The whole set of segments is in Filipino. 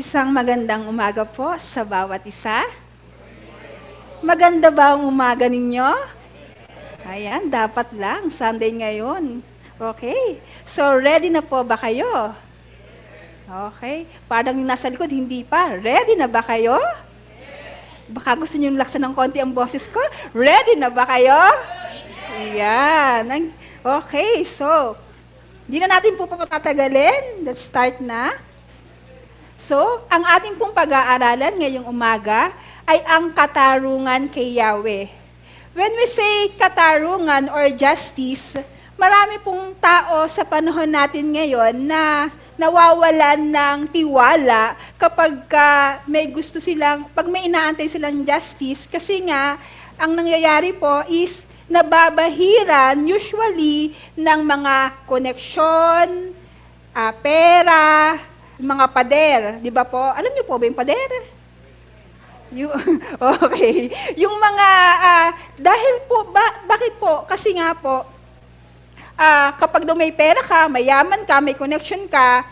Isang magandang umaga po sa bawat isa. Maganda ba ang umaga ninyo? Ayan, dapat lang. Sunday ngayon. Okay. So, ready na po ba kayo? Okay. Parang yung nasa likod, hindi pa. Ready na ba kayo? Baka gusto nyo laksan ng konti ang boses ko. Ready na ba kayo? Ayan. Okay, so, hindi na natin po patatagalin. Let's start na. So, ang ating pong pag-aaralan ngayong umaga ay ang katarungan kay Yahweh. When we say katarungan or justice, marami pong tao sa panahon natin ngayon na nawawalan ng tiwala kapag may gusto silang, pag may inaantay silang justice, kasi nga, ang nangyayari po is nababahiran usually ng mga koneksyon, pera, mga pader, di ba po? Alam niyo po ba yung pader? Okay. Yung mga, dahil po, bakit po? Kasi nga po, kapag daw may pera ka, mayaman ka, may connection ka,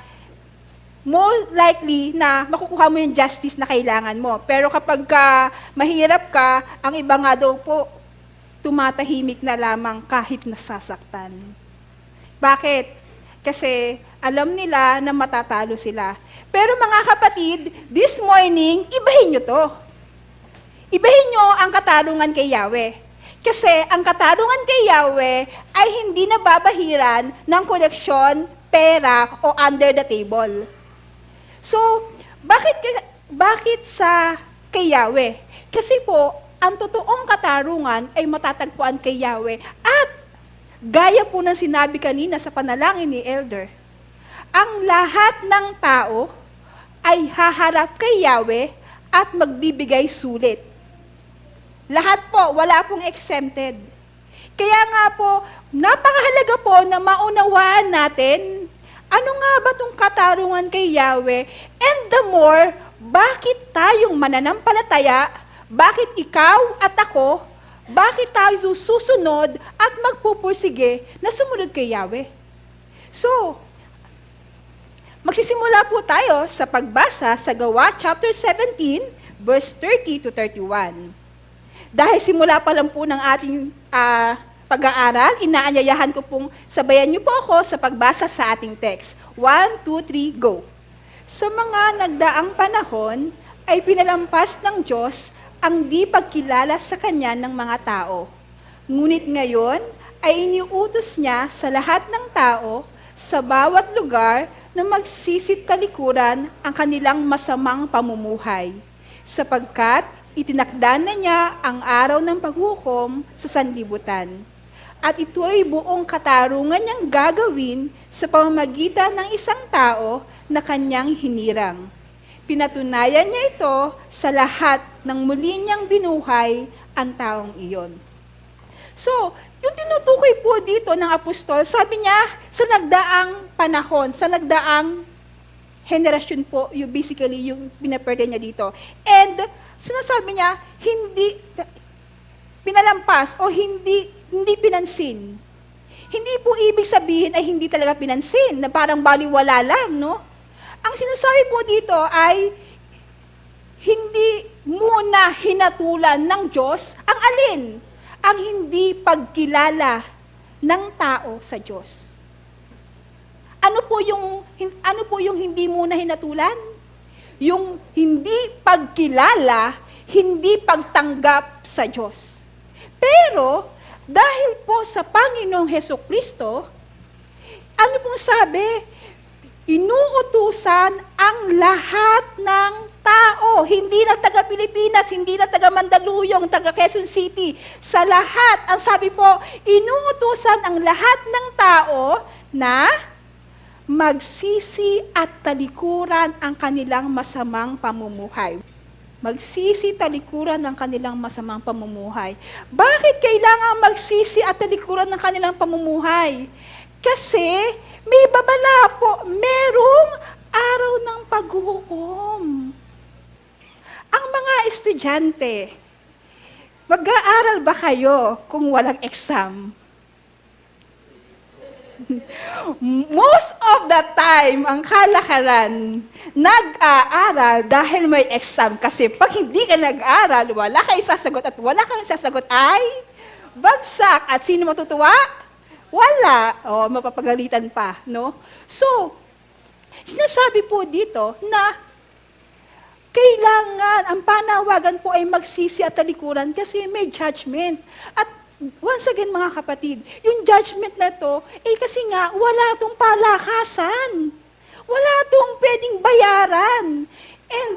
more likely na makukuha mo yung justice na kailangan mo. Pero kapag mahirap ka, ang iba nga daw po, tumatahimik na lamang kahit nasasaktan. Bakit? Kasi alam nila na matatalo sila. Pero mga kapatid, this morning, ibahin nyo to. Ibahin nyo ang katarungan kay Yahweh. Kasi ang katarungan kay Yahweh ay hindi nababahiran ng koleksyon, pera, o under the table. So, bakit sa kay Yahweh? Kasi po, ang totoong katarungan ay matatagpuan kay Yahweh. At gaya po ng sinabi kanina sa panalangin ni Elder, ang lahat ng tao ay haharap kay Yahweh at magbibigay sulit. Lahat po, wala pong exempted. Kaya nga po, napakahalaga po na maunawaan natin ano nga ba itong katarungan kay Yahweh, and the more, bakit tayong mananampalataya, bakit ikaw at ako, bakit tayo susunod at magpupursige na sumunod kay Yahweh? So, magsisimula po tayo sa pagbasa sa Gawa chapter 17, verse 30 to 31. Dahil simula pa lang po ng ating pag-aaral, inaanyayahan ko pong sabayan niyo po ako sa pagbasa sa ating text. 1, 2, 3, go! Sa mga nagdaang panahon ay pinalampas ng Diyos ang di pagkilala sa Kanya ng mga tao. Ngunit ngayon ay iniutos niya sa lahat ng tao sa bawat lugar na magsisit talikuran ang kanilang masamang pamumuhay, sapagkat itinakda na niya ang araw ng paghukom sa sanlibutan. At ito ay buong katarungan niyang gagawin sa pamamagitan ng isang tao na kanyang hinirang. Pinatunayan niya ito sa lahat ng muli niyang binuhay ang taong iyon. So, yung tinutukoy po dito ng apostol, sabi niya, sa nagdaang panahon, sa nagdaang henerasyon po, basically yung pinaperte niya dito. And sinasabi niya, hindi pinalampas o hindi pinansin. Hindi po ibig sabihin ay hindi talaga pinansin, na parang baliwala lang, no? Ang sinasabi po dito ay hindi muna hinatulan ng Diyos ang alin? Ang hindi pagkilala ng tao sa Diyos. Ano po yung hindi muna hinatulan? Yung hindi pagkilala, hindi pagtanggap sa Diyos. Pero, dahil po sa Panginoong Hesukristo, ano pong sabi? Inuutusan ang lahat ng tao, hindi na taga-Pilipinas, hindi na taga-Mandaluyong, taga-Quezon City. Sa lahat, ang sabi po, inuutusan ang lahat ng tao na magsisi at talikuran ang kanilang masamang pamumuhay. Magsisi talikuran ng kanilang masamang pamumuhay. Bakit kailangan magsisi at talikuran ng kanilang pamumuhay? Kasi may babala po, merong araw ng paghuhukom. Ang mga estudyante, mag-aaral ba kayo kung walang exam? Most of the time, ang kalakaran, nag-aaral dahil may exam. Kasi pag hindi ka nag-aaral, wala kang isasagot at wala kang isasagot ay bagsak. At sino matutuwa? Wala. O, mapapagalitan pa, no? So, sinasabi po dito na kailangan, ang panawagan po ay magsisi at talikuran kasi may judgment. At once again, mga kapatid, yung judgment na to, kasi nga, wala tong palakasan. Wala tong pwedeng bayaran. And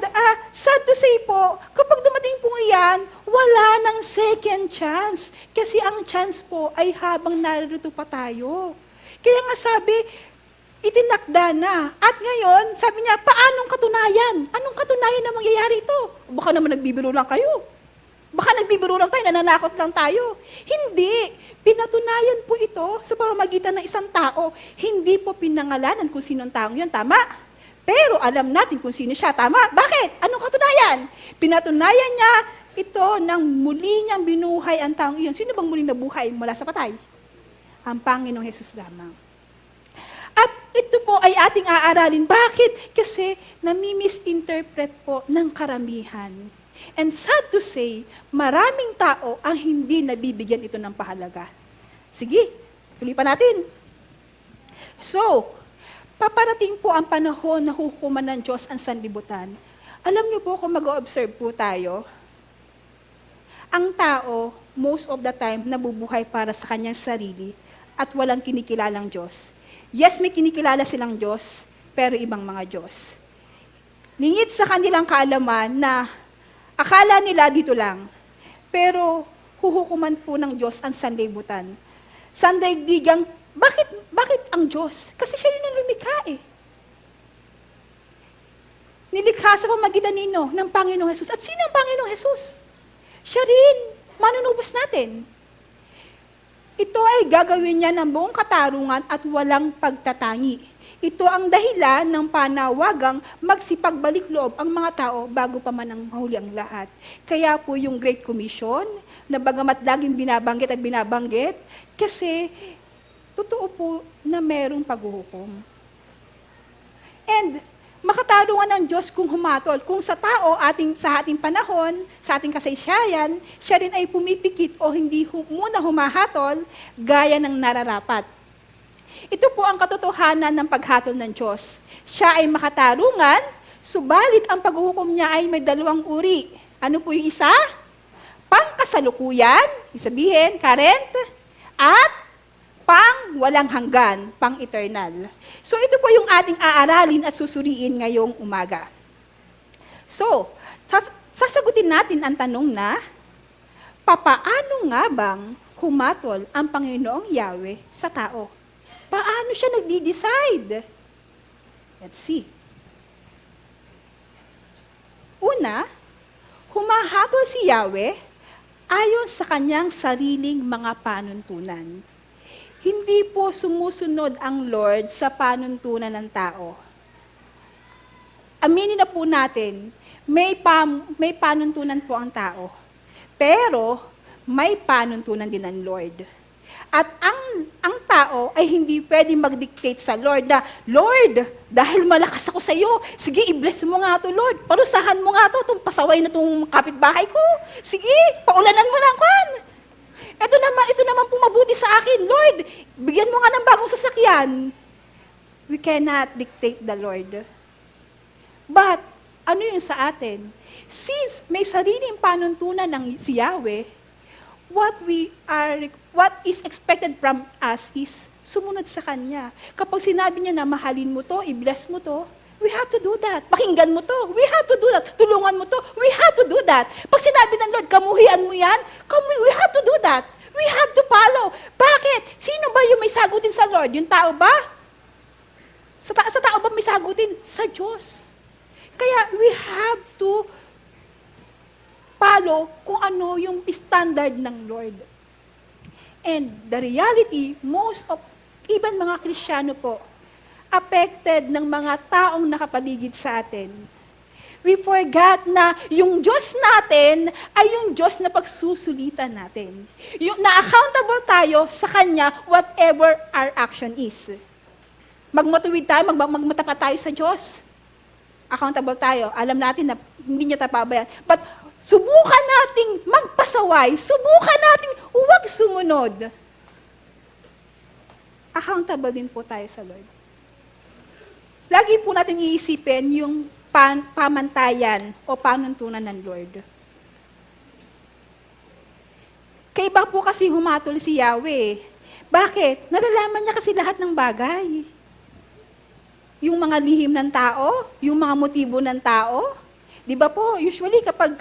sad to say po, kapag dumating po yan, wala ng second chance. Kasi ang chance po ay habang narito pa tayo. Kaya nga sabi, itinakda na. At ngayon, sabi niya, paanong katunayan? Anong katunayan na mangyayari ito? Baka naman nagbibiro lang kayo. Baka nagbibiro lang tayo, nananakot lang tayo. Hindi. Pinatunayan po ito sa pamamagitan ng isang tao. Hindi po pinangalanan kung sino ang taong yun. Tama? Pero alam natin kung sino siya. Tama? Bakit? Anong katunayan? Pinatunayan niya ito nang muli niyang binuhay ang taong iyon. Sino bang muling nabuhay mula sa patay? Ang Panginoong Hesus lamang. At ito po ay ating aaralin. Bakit? Kasi nami-misinterpret po ng karamihan. And sad to say, maraming tao ang hindi nabibigyan ito ng pahalaga. Sige, tuloy pa natin. So, paparating po ang panahon na hukuman ng Diyos ang sanlibutan. Alam niyo po kung mag-observe po tayo, ang tao, most of the time, nabubuhay para sa kanyang sarili at walang kinikilalang Diyos. Yes, may kinikilala silang Diyos, pero ibang mga Diyos. Lingid sa kanilang kaalaman na akala nila dito lang, pero huhukuman po ng Diyos ang sanlibutan. Sandaigdigang, bakit ang Diyos? Kasi siya rin ang lumikha eh. Nilikha sa pamagitan nino ng Panginoong Hesus. At sino ang Panginoong Hesus? Siya rin, manunubos natin. Ito ay gagawin niya ng buong katarungan at walang pagtatangi. Ito ang dahilan ng panawagang magsipagbalik loob ang mga tao bago pa man ang mahuli ang lahat. Kaya po yung Great Commission, na bagamat laging binabanggit at binabanggit, kasi totoo po na merong paghuhukom. And makatarungan ng Diyos kung humatol. Kung sa tao, sa ating panahon, sa ating kasaysayan, siya rin ay pumipikit o hindi muna humahatol, gaya ng nararapat. Ito po ang katotohanan ng paghatol ng Diyos. Siya ay makatarungan, subalit ang paghuhukom niya ay may dalawang uri. Ano po yung isa? Pangkasalukuyan, sabihin, current, at pang walang hanggan, pang eternal. So ito po yung ating aaralin at susuriin ngayong umaga. So, sasagutin natin ang tanong na, papaano nga bang humatol ang Panginoong Yahweh sa tao? Paano siya nagdi-decide? Let's see. Una, humahatol si Yahweh ayon sa kanyang sariling mga panuntunan. Hindi po sumusunod ang Lord sa panuntunan ng tao. Aminin na po natin, may panuntunan po ang tao. Pero may panuntunan din ang Lord. At ang tao ay hindi pwedeng mag-dictate sa Lord na, Lord, dahil malakas ako sa iyo, sige, i-bless mo nga to, Lord. Parusahan mo nga to, itong pasaway na itong kapitbahay ko. Sige, paulanan mo lang, Juan. Ito naman po mabuti sa akin. Lord, bigyan mo nga ng bagong sasakyan. We cannot dictate the Lord. But, ano yun sa atin? Since may sariling panuntunan ng si Yahweh, what is expected from us is sumunod sa Kanya. Kapag sinabi niya na mahalin mo to, i-bless mo to, we have to do that. Pakinggan mo to. We have to do that. Tulungan mo to. We have to do that. Pag sinabi ng Lord, kamuhian mo yan, we have to do that. We have to follow. Bakit? Sino ba yung may sagutin sa Lord? Yung tao ba? Sa tao ba may sagutin? Sa Diyos. Kaya we have to follow kung ano yung standard ng Lord. And the reality, most of, even mga Kristiyano po, affected ng mga taong nakapaligid sa atin. We forgot na yung Diyos natin ay yung Diyos na pagsusulitan natin. Yung na-accountable tayo sa Kanya whatever our action is. Magmatuwid tayo, magmatapat tayo sa Diyos. Accountable tayo. Alam natin na hindi niya tayo pabayaan. But subukan nating magpasaway. Subukan nating huwag sumunod. Accountable din po tayo sa Lord. Lagi po natin iisipin yung pamantayan o panuntunan ng Lord. Kaiba po kasi humatol si Yahweh. Bakit? Nalalaman niya kasi lahat ng bagay. Yung mga lihim ng tao, yung mga motibo ng tao. Di ba po, usually kapag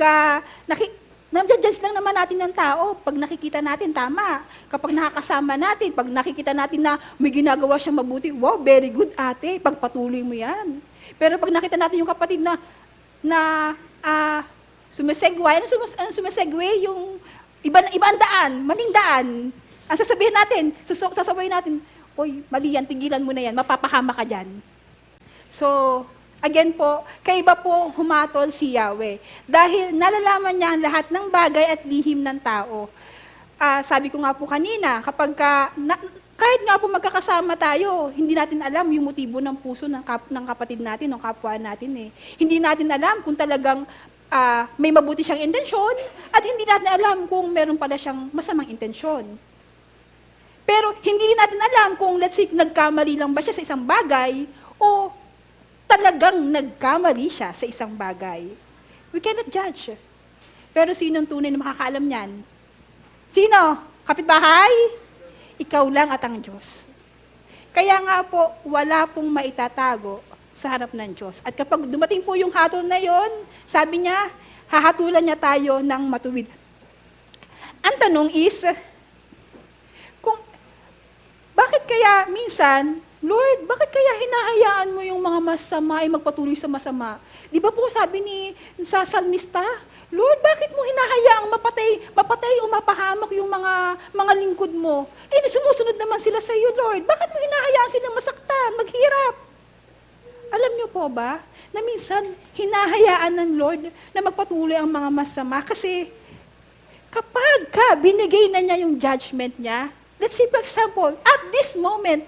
nandyan lang naman natin ng tao, pag nakikita natin, tama. Kapag nakakasama natin, pag nakikita natin na may ginagawa siyang mabuti, wow, very good ate, pagpatuloy mo yan. Pero pag nakita natin yung kapatid na sumisegway, ano sumisegway? Yung ibang daan, maling daan. Ang sasabihin natin, sasabihin natin, oy, mali yan, tigilan mo na yan, mapapahama ka dyan. So, again po, kaiba po humatol si Yahweh. Dahil nalalaman niya ang lahat ng bagay at lihim ng tao. Sabi ko nga po kanina, kahit nga po magkakasama tayo, hindi natin alam yung motibo ng puso ng kapatid natin, ng kapwa natin. Hindi natin alam kung talagang may mabuti siyang intensyon at hindi natin alam kung meron pala siyang masamang intensyon. Pero hindi din natin alam kung let's say nagkamali lang ba siya sa isang bagay o talagang nagkamali siya sa isang bagay. We cannot judge. Pero sinong tunay na makakaalam niyan? Sino? Kapitbahay? Ikaw lang at ang Diyos. Kaya nga po, wala pong maitatago sa harap ng Diyos. At kapag dumating po yung hatol na yon, sabi niya, hahatulan niya tayo ng matuwid. Ang tanong is, bakit kaya minsan, Lord, bakit kaya hinahayaan mo yung mga masama ay magpatuloy sa masama? Di ba po sabi sa salmista, Lord, bakit mo hinahayaang mapatay o mapahamak yung mga lingkod mo? Sumusunod naman sila sa iyo, Lord. Bakit mo hinahayaan silang masaktan, maghirap? Alam niyo po ba, na minsan hinahayaan ng Lord na magpatuloy ang mga masama kasi kapag binigay na niya yung judgment niya, let's say for example, at this moment,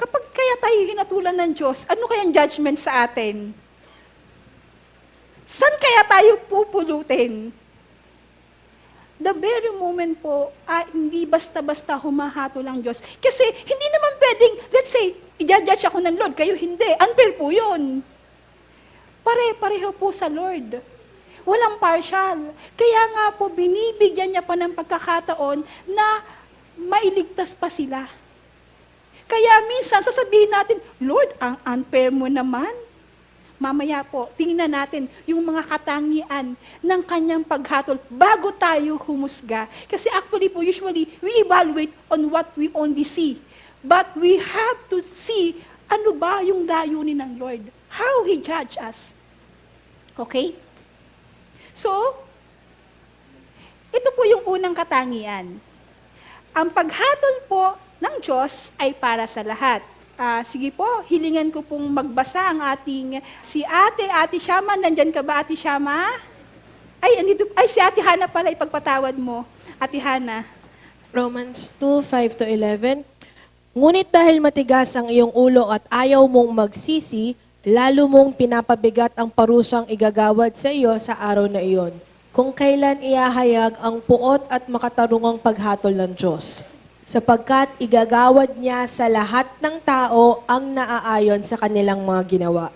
kapag kaya tayo hinatulan ng Diyos, ano kayang judgment sa atin? Saan kaya tayo pupulutin? The very moment po, hindi basta-basta humahatol ang Diyos. Kasi hindi naman pwedeng, let's say, i-judge ako ng Lord, kayo hindi. Unfair po yun. Pare-pareho po sa Lord. Walang partial. Kaya nga po, binibigyan niya pa ng pagkakataon na mailigtas pa sila. Kaya minsan, sasabihin natin, Lord, ang unfair mo naman. Mamaya po, tingnan natin yung mga katangian ng kanyang paghatol bago tayo humusga. Kasi actually po, usually, we evaluate on what we only see. But we have to see ano ba yung layunin ng Lord. How He judge us. Okay? So, ito po yung unang katangian. Ang paghatol po ng Diyos ay para sa lahat. Sige po, hilingan ko pong magbasa ang ating si Ate Shama. Nandyan ka ba, Ate Shama? Si Ate Hana pala, ipagpatawad mo. Ate Hana. Romans 2:5-11. Ngunit dahil matigas ang iyong ulo at ayaw mong magsisi, lalo mong pinapabigat ang parusang igagawad sa iyo sa araw na iyon, kung kailan iahayag ang puot at makatarungang paghatol ng Diyos. Sapagkat igagawad niya sa lahat ng tao ang naaayon sa kanilang mga ginawa.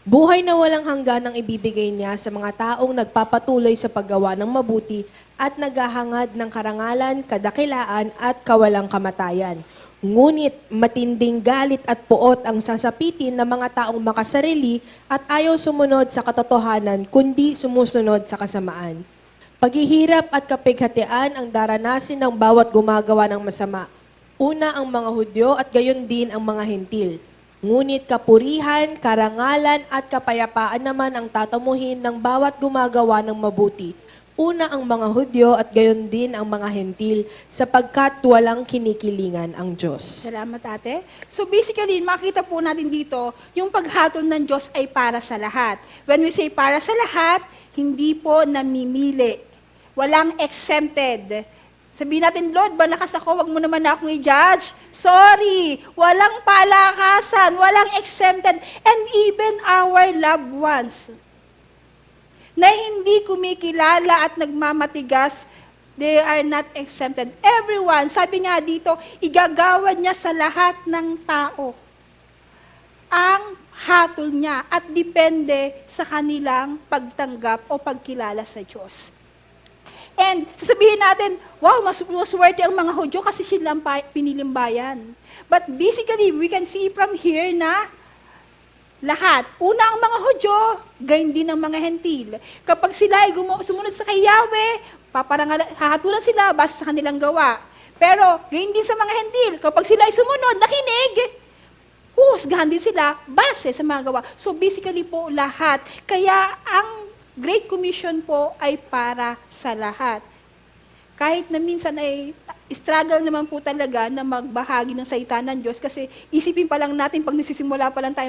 Buhay na walang hanggan ang ibibigay niya sa mga taong nagpapatuloy sa paggawa ng mabuti at naghahangad ng karangalan, kadakilaan at kawalang kamatayan. Ngunit matinding galit at puot ang sasapitin ng mga taong makasarili at ayaw sumunod sa katotohanan kundi sumusunod sa kasamaan. Paghihirap at kapighatian ang daranasin ng bawat gumagawa ng masama. Una ang mga Hudyo at gayon din ang mga Hentil. Ngunit kapurihan, karangalan at kapayapaan naman ang tatamuhin ng bawat gumagawa ng mabuti. una ang mga Hudyo at gayon din ang mga Hentil, sapagkat walang kinikilingan ang Diyos. Salamat, ate. So basically, makita po natin dito, yung paghatol ng Diyos ay para sa lahat. When we say para sa lahat, hindi po namimili. Walang exempted. Sabihin natin, Lord, malakas ako, wag mo naman akong i-judge. Sorry, walang palakasan, walang exempted, and even our loved ones na hindi kumikilala at nagmamatigas, they are not exempted. Everyone, sabi nga dito, igagawad niya sa lahat ng tao ang hatol niya at depende sa kanilang pagtanggap o pagkilala sa Diyos. And sasabihin natin, wow, maswerte ang mga Hudyo kasi sila ang piniling bayan. But basically, we can see from here na lahat. Una ang mga Hudyo, gayon din ang mga Hentil. Kapag sila ay sumunod sa kay Yahweh, hahatulan sila base sa kanilang gawa. Pero gayon din sa mga Hentil, kapag sila ay sumunod, nakinig, huhusgahan din sila base sa mga gawa. So basically po lahat. Kaya ang Great Commission po ay para sa lahat. Kahit na minsan ay struggle naman po talaga na magbahagi ng salita ng Diyos kasi isipin pa lang natin pag nasisimula pa lang tayo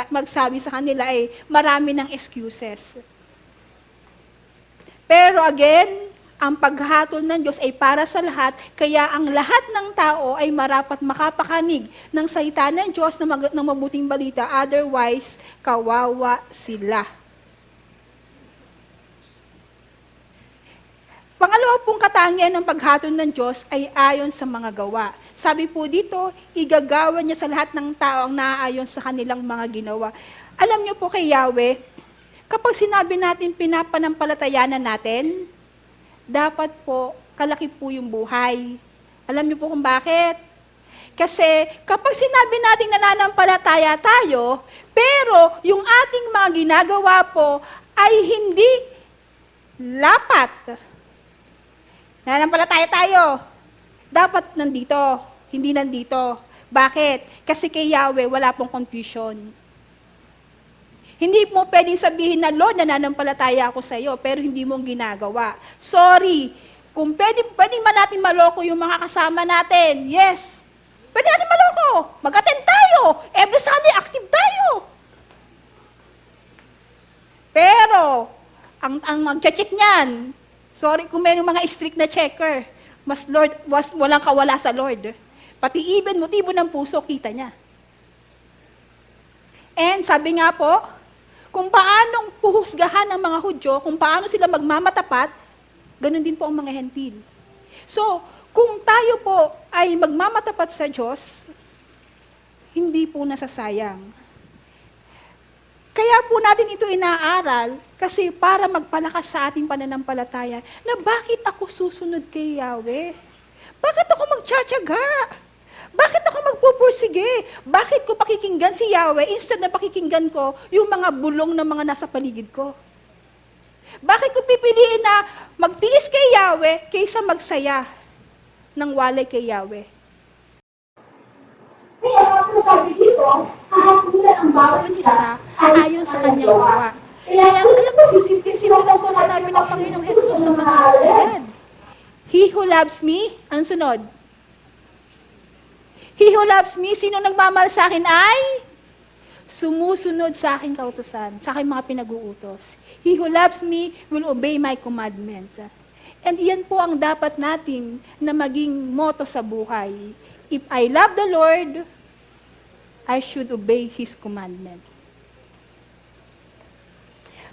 magsabi sa kanila ay marami ng excuses. Pero again, ang paghatol ng Diyos ay para sa lahat, kaya ang lahat ng tao ay marapat makapakanig ng salita ng Diyos ng mabuting balita, otherwise, kawawa sila. Pangalawa pong katangian ng paghatol ng Diyos ay ayon sa mga gawa. Sabi po dito, igagawa niya sa lahat ng tao ang naaayon sa kanilang mga ginawa. Alam niyo po kay Yahweh, kapag sinabi natin pinapanampalatayanan natin, dapat po kalaki po yung buhay. Alam niyo po kung bakit? Kasi kapag sinabi natin nananampalataya tayo, pero yung ating mga ginagawa po ay hindi lapat. Nananampalataya tayo. Dapat nandito, hindi nandito. Bakit? Kasi kay Yahweh, wala pong confusion. Hindi mo pwedeng sabihin na, Lord, nananampalataya ako sa iyo, pero hindi mo ginagawa. Sorry. Kung pwedeng man natin maloko yung mga kasama natin, yes. Pwede natin maloko. Mag-attend tayo. Every Sunday, active tayo. Pero, ang mag-check niyan, sorry kung may mga strict na checker, walang kawala sa Lord. Pati even motibo ng puso, kita niya. And sabi nga po, kung paanong puhusgahan ang mga Hudyo, kung paano sila magmamatapat, ganun din po ang mga Hentil. So, kung tayo po ay magmamatapat sa Diyos, hindi po nasasayang. Kaya po natin ito inaaral kasi para magpalakas sa ating pananampalataya na bakit ako susunod kay Yahweh? Bakit ako magtsatsaga? Bakit ako magpupursige? Bakit ko pakikinggan si Yahweh instead na pakikinggan ko yung mga bulong ng mga nasa paligid ko? Bakit ko pipiliin na magtiis kay Yahweh kaysa magsaya ng walay kay Yahweh? Kaya kapag sabi dito, hahatulan ang bawat isa Ayon sa kanyang gawa. Kaya alam mo, simple lang po sinabi ng Panginoong Jesus sa mga alagad. He who loves me, ang sunod. He who loves me, sino nagmamahal sa akin ay sumusunod sa aking kautusan, sa aking mga pinag-uutos. He who loves me will obey my commandment. And iyan po ang dapat natin na maging motto sa buhay. If I love the Lord, I should obey His commandment.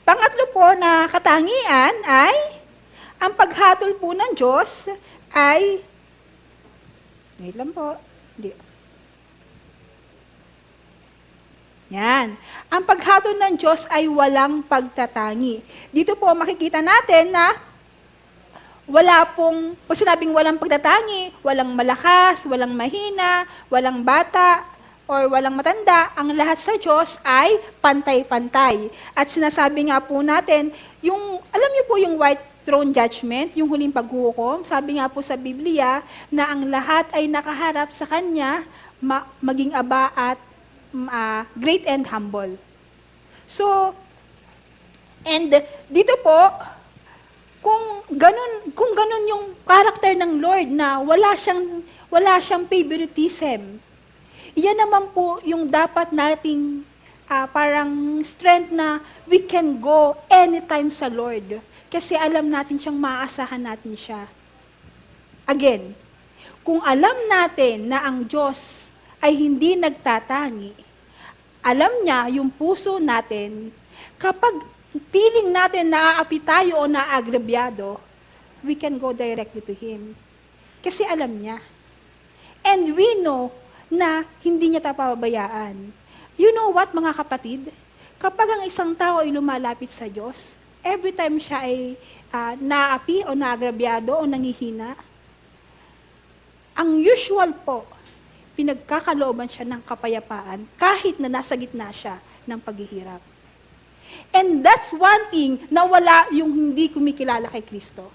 Pangatlo po na katangian ay, ang paghatol po ng Diyos ay, wait lang po, yan. Ang paghatol ng Diyos ay walang pagtatangi. Dito po makikita natin na wala pong, pag sinabing walang pagtatangi, walang malakas, walang mahina, walang bata, or walang matanda, ang lahat sa Diyos ay pantay-pantay. At sinasabi nga po natin, alam niyo po yung white throne judgment, yung huling paghuhukom, sabi nga po sa Biblia na ang lahat ay nakaharap sa Kanya, maging aba at great and humble. So, and dito po, kung ganun yung character ng Lord na wala siyang favoritism, iyan naman po yung dapat nating parang strength na we can go anytime sa Lord. Kasi alam natin siyang maaasahan natin siya. Again, kung alam natin na ang Diyos ay hindi nagtatangi, alam niya yung puso natin, kapag feeling natin naaapi tayo o naagrabyado, we can go directly to Him. Kasi alam niya. And we know na hindi niya tayo pababayaan. You know what, mga kapatid? Kapag ang isang tao ay lumalapit sa Diyos, every time siya ay naapi o naagrabyado o nangihina, ang usual po, pinagkakalooban siya ng kapayapaan kahit na nasa gitna siya ng paghihirap. And that's one thing na wala yung hindi kumikilala kay Kristo.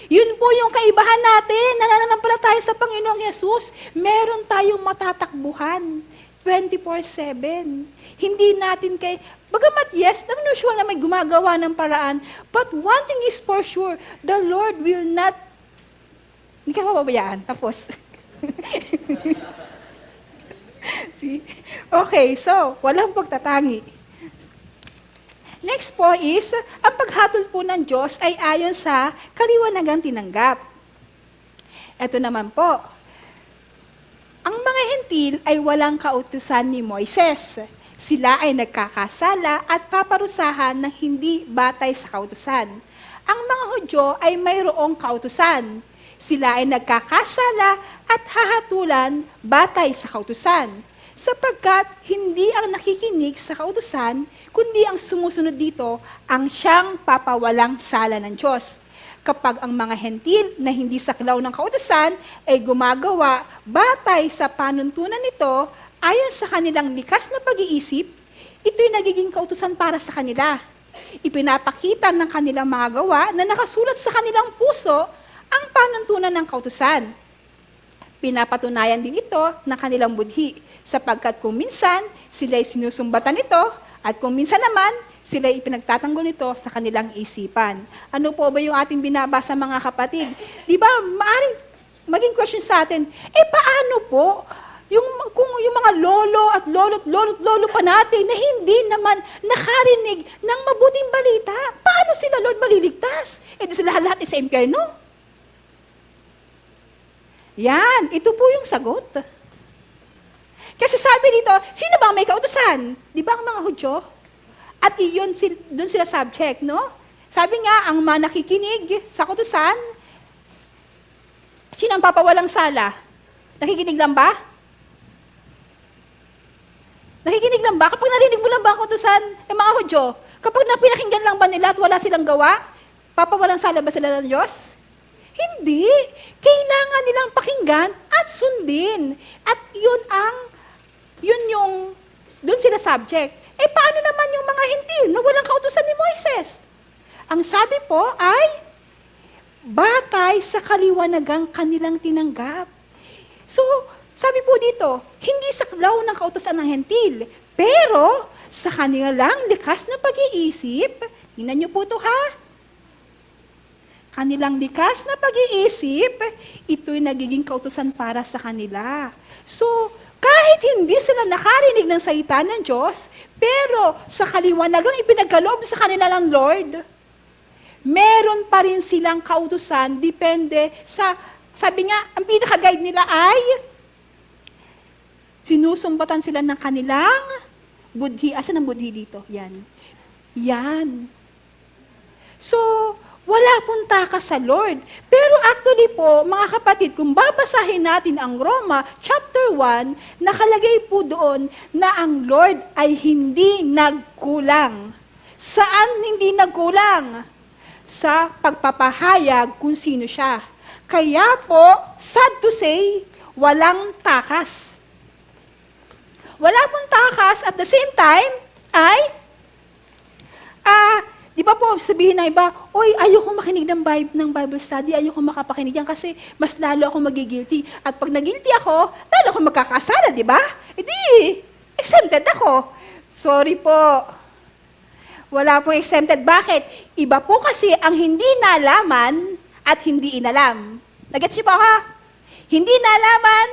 Yun po yung kaibahan natin, nananampalataya sa Panginoong Yesus, meron tayong matatakbuhan 24/7. Hindi natin bagamat yes, usual na may gumagawa ng paraan, but one thing is for sure, the Lord will not, hindi ka mababayaan, tapos. See? Okay, so, walang pagtatangi. Next po is, ang paghatol po ng Diyos ay ayon sa kaliwanagang tinanggap. Ito naman po, ang mga hentil ay walang kautusan ni Moises. Sila ay nagkakasala at paparusahan ng hindi batay sa kautusan. Ang mga Hudyo ay mayroong kautusan. Sila ay nagkakasala at hahatulan batay sa kautusan. Sapagkat hindi ang nakikinig sa kautusan, kundi ang sumusunod dito ang siyang papawalang sala ng Diyos. Kapag ang mga hentil na hindi saklaw ng kautusan ay gumagawa batay sa panuntunan nito, ayon sa kanilang likas na pag-iisip, ito'y nagiging kautusan para sa kanila. Ipinapakita ng kanilang mga gawa na nakasulat sa kanilang puso ang panuntunan ng kautusan. Pinapatunayan din ito ng kanilang budhi, sapagkat kung minsan sila'y sinusumbatan nito, at kung minsan naman, sila'y ipinagtatanggol nito sa kanilang isipan. Ano po ba yung ating binabasa, mga kapatid? Di ba, maaaring maging question sa atin, paano po kung yung mga lolo at lolo pa natin na hindi naman nakarinig ng mabuting balita, paano sila, Lord, maliligtas? Di sila lahat sa impyerno? Yan, ito po yung sagot. Kasi sabi dito, sino ba ang may kautusan? Di ba ang mga Hudyo? At iyon, doon sila subject, no? Sabi nga, ang mga nakikinig sa kautusan, sino ang papawalang sala? Nakikinig lang ba? Nakikinig lang ba? Kapag narinig mo lang ba ang kautusan, mga Hudyo, kapag napinakinggan lang ba nila at wala silang gawa, papawalang sala ba sila ng Diyos? Hindi. Kailangan nilang pakinggan at sundin. At doon sila subject. Paano naman yung mga hentil na walang kautusan ni Moises? Ang sabi po ay, batay sa kaliwanagang kanilang tinanggap. So, sabi po dito, hindi saklaw ng kautusan ng hentil, pero sa kanilang likas na pag-iisip, tingnan niyo po ito ha, kanilang likas na pag-iisip, ito'y nagiging kautusan para sa kanila. So, kahit hindi sila nakarinig ng salita ng Diyos, pero sa kaliwanagang ipinagkaloob sa kanila ng Lord, meron pa rin silang kautusan, depende sa, sabi nga, ang pinaka-guide nila ay, sinusumbatan sila ng kanilang budhi. Asan ang budhi dito? Yan. Yan. So, wala pong takas sa Lord. Pero actually po, mga kapatid, kung babasahin natin ang Roma chapter 1, nakalagay po doon na ang Lord ay hindi nagkulang. Saan hindi nagkulang? Sa pagpapahayag kung sino siya. Kaya po, sad to say, walang takas. Wala pong takas at the same time ay di ba po, sabihin ng iba, oy, ayoko makinig ng Bible study, ayoko makapakinig yan kasi mas lalo ako magigilty. At pag nagilty ako, lalo ako magkakasala, di ba? Exempted ako. Sorry po. Wala pong exempted. Bakit? Iba po kasi ang hindi nalaman at hindi inalam. Nagets niyo po ha? Hindi nalaman,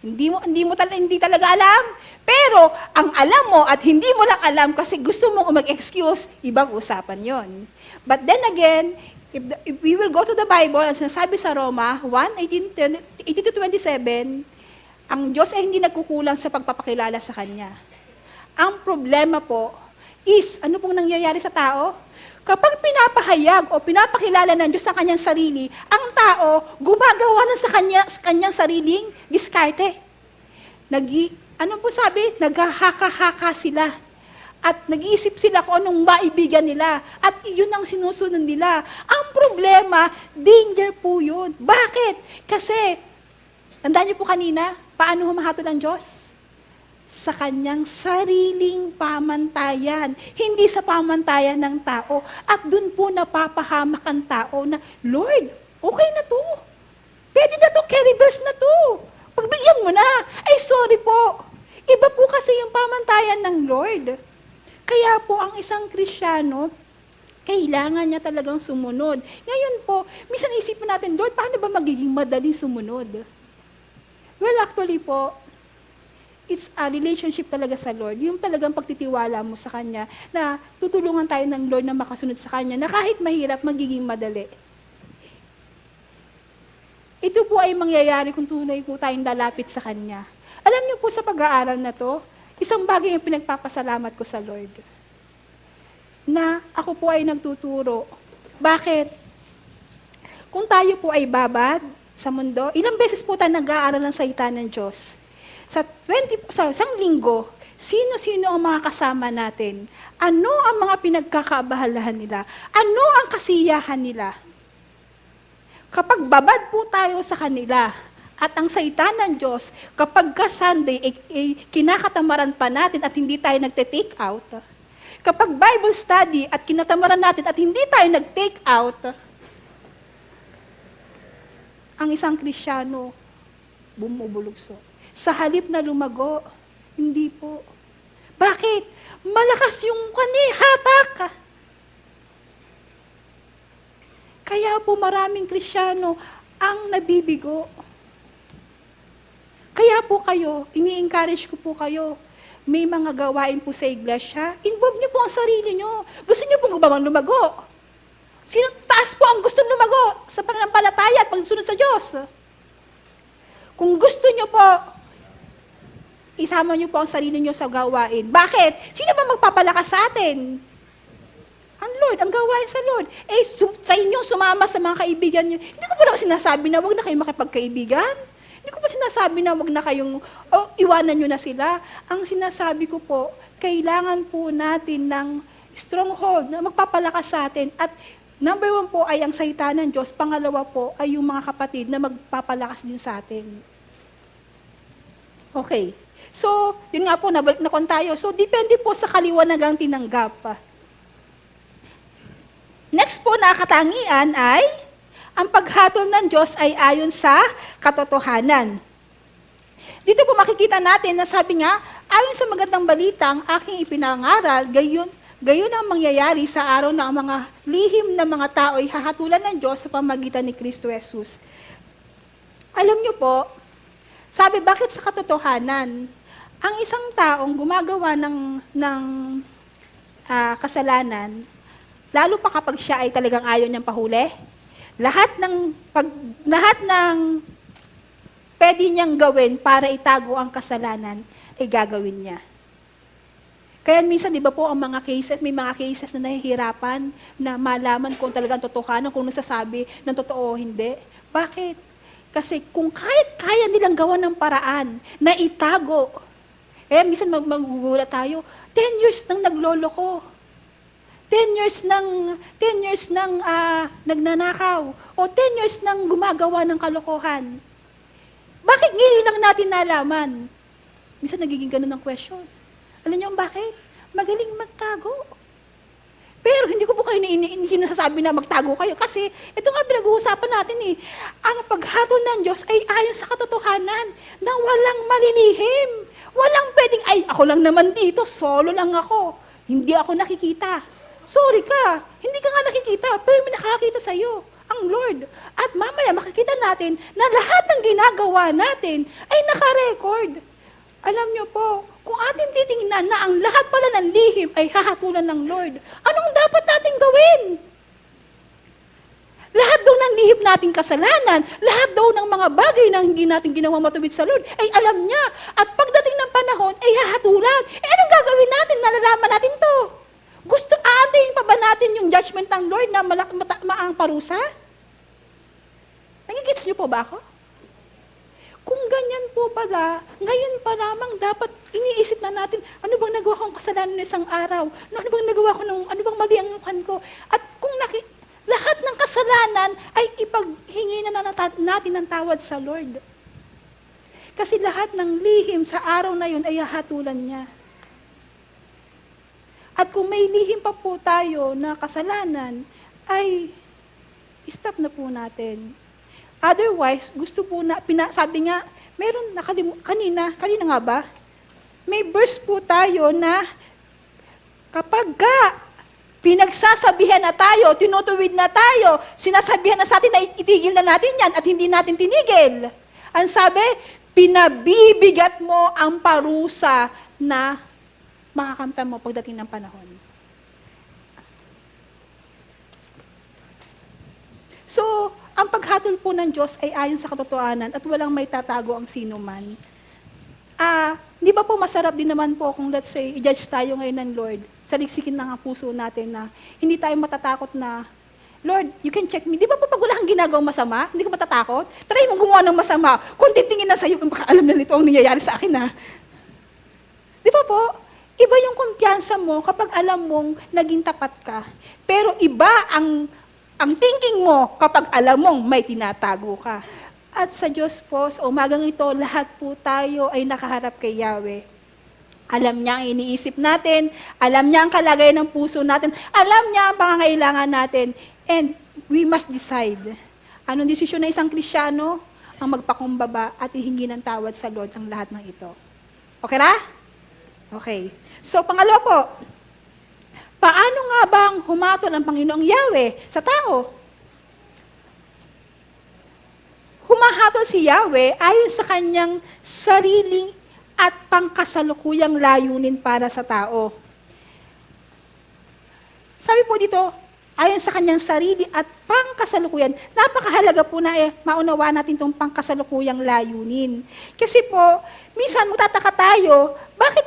hindi talaga alam. Pero ang alam mo at hindi mo lang alam kasi gusto mong mag-excuse, ibang usapan yon. But then again, if we will go to the Bible, ang sinasabi sa Roma 1:18-27, ang Diyos ay hindi nagkukulang sa pagpapakilala sa Kanya. Ang problema po is, ano pong nangyayari sa tao? Kapag pinapahayag o pinapakilala ng Diyos ang kanyang sarili, ang tao gumagawa na sa kanyang sariling diskarte. Ano po sabi? Naghahaka-haka sila. At nag-iisip sila kung anong maibigan nila. At iyon ang sinusunod nila. Ang problema, danger po yun. Bakit? Kasi, tandaan niyo po kanina, paano humahatol ang Diyos? Sa kanyang sariling pamantayan, hindi sa pamantayan ng tao. At dun po napapahamak ang tao na, Lord, okay na to. Pwede na to, carry bells na to. Pagbigyan mo na. Ay, sorry po. Iba po kasi yung pamantayan ng Lord. Kaya po ang isang Kristiyano, kailangan niya talagang sumunod. Ngayon po, minsan isipin natin, Lord, paano ba magiging madaling sumunod? Well, actually po, it's a relationship talaga sa Lord. Yung talagang pagtitiwala mo sa Kanya, na tutulungan tayo ng Lord na makasunod sa Kanya, na kahit mahirap, magiging madali. Ito po ay mangyayari kung tunay po tayong lalapit sa Kanya. Alam niyo po sa pag-aaral na to, isang bagay yung pinagpapasalamat ko sa Lord. Na ako po ay nagtuturo. Bakit? Kung tayo po ay babad sa mundo, ilang beses po tayo nag-aaral ng salita ng Diyos? Sa isang linggo, sino-sino ang mga kasama natin? Ano ang mga pinagkakaabalahan nila? Ano ang kasiyahan nila? Kapag babad po tayo sa kanila, at ang salita ng Diyos, kapag ka Sunday, kinakatamaran pa natin at hindi tayo nagte-take out. Kapag Bible study at kinatamaran natin at hindi tayo nag-take out, ang isang Kristiyano, bumubulugso. Sa halip na lumago, hindi po. Bakit? Malakas yung hatak. Kaya po maraming Kristiyano ang nabibigo. Kaya po kayo, ini-encourage ko po kayo, may mga gawain po sa iglesia, involve niyo po ang sarili niyo. Gusto niyo po bang lumago? Sino taas po ang gusto lumago sa pananampalataya at pagsunod sa Diyos? Kung gusto niyo po, isama niyo po ang sarili niyo sa gawain. Bakit? Sino ba magpapalakas sa atin? Ang Lord, ang gawain sa Lord. Try niyo sumama sa mga kaibigan niyo. Hindi ko po naman sinasabi na huwag na kayo makipagkaibigan. Hindi ko po sinasabi na huwag na kayong, iwanan niyo na sila. Ang sinasabi ko po, kailangan po natin ng stronghold na magpapalakas sa atin. At number 1 po ay ang salita ng Diyos. Pangalawa po ay yung mga kapatid na magpapalakas din sa atin. Okay. So, yun nga po, nabalik na kon tayo. So, depende po sa kaliwanagang tinanggap. Next po na katangian ay, ang paghatol ng Diyos ay ayon sa katotohanan. Dito po makikita natin na sabi nga, ayon sa magandang balitang aking ipinangaral, gayon ang mangyayari sa araw na ang mga lihim na mga tao ay hahatulan ng Diyos sa pamagitan ni Kristo Jesus. Alam niyo po, sabi, bakit sa katotohanan? Ang isang taong gumagawa ng kasalanan, lalo pa kapag siya ay talagang ayaw niyang pahuli, lahat ng pwede niyang gawin para itago ang kasalanan, ay gagawin niya. Kaya minsan, di ba po, may mga cases na nahihirapan na malaman kung talagang totohanan, kung nasasabi ng totoo o hindi. Bakit? Kasi kung kaya nilang gawa ng paraan na itago, minsan magugulat tayo, 10 years nang nagloloko, 10 years nang nagnanakaw, o 10 years nang gumagawa ng kalokohan. Bakit ngayon lang natin nalaman? Minsan nagiging ganun ang question. Alam niyo bakit? Magaling magtago. Pero hindi ko po kayo nasasabi na magtago kayo kasi ito nga pinag-uusapan natin eh. Ang paghatol ng Diyos ay ayon sa katotohanan na walang malilihim. Walang pwedeng, ay ako lang naman dito, solo lang ako. Hindi ako nakikita. sorry ka, hindi ka nga nakikita, pero may nakakita sa'yo, ang Lord. At mamaya makikita natin na lahat ng ginagawa natin ay nakarecord. Alam niyo po, kung atin titingnan na ang lahat pala ng lihim ay hahatulan ng Lord, anong dapat natin gawin? Lahat daw ng lihim nating kasalanan, lahat daw ng mga bagay na hindi natin ginawa matuwid sa Lord, ay alam niya. At pagdating ng panahon, ay hahatulan. Anong gagawin natin? Nalalaman natin to. Gusto ating pa ba natin yung judgment ng Lord na maang parusa? Nagigits niyo po ba ako? Kung ganyan po pala, ngayon pa lamang dapat iniisip na natin, ano bang nagawa kong kasalanan ng isang araw? Ano bang nagawa ko ano bang mali ang mukhan ko? At kung lahat ng kasalanan ay ipaghingi na natin ng tawad sa Lord. Kasi lahat ng lihim sa araw na yun ay hahatulan niya. At kung may lihim pa po tayo na kasalanan, ay stop na po natin. Otherwise, gusto po na, sabi nga, meron na kanina nga ba? May verse po tayo na kapag pinagsasabihan na tayo, tinutuwid na tayo, sinasabihan na sa atin na itigil na natin yan at hindi natin tinigil. Ang sabi, pinabibigat mo ang parusa na makakamtan mo pagdating ng panahon. So, ang paghatol po ng Diyos ay ayon sa katotohanan at walang may tatago ang sino man. Di ba po masarap din naman po kung let's say, i-judge tayo ngayon ng Lord, saliksikin na ang puso natin na hindi tayo matatakot na, Lord, you can check me. Di ba po pag wala kang ginagawang masama, hindi ka matatakot? Try mo gumawa ng masama. Kung titingin na sa'yo, baka alam na nito ang nangyayari sa akin na. Di ba po? Iba yung kumpiyansa mo kapag alam mong naging tapat ka. Pero iba ang thinking mo kapag alam mong may tinatago ka. At sa Diyos po, sa umagang ito, lahat po tayo ay nakaharap kay Yahweh. Alam niya ang iniisip natin, alam niya ang kalagayan ng puso natin, alam niya ang pangangailangan natin, and we must decide. Anong desisyon ng isang Kristiyano? Ang magpakumbaba at ihingi ng tawad sa Lord ang lahat ng ito. Okay na? Okay. So, pangalawa po, paano nga bang humatol ang Panginoong Yahweh sa tao? Humahatol si Yahweh ayon sa kanyang sariling at pangkasalukuyang layunin para sa tao. Sabi po dito, ayon sa kanyang sarili at pangkasalukuyan, napakahalaga po na maunawa natin itong pangkasalukuyang layunin. Kasi po, minsan magtataka tayo, bakit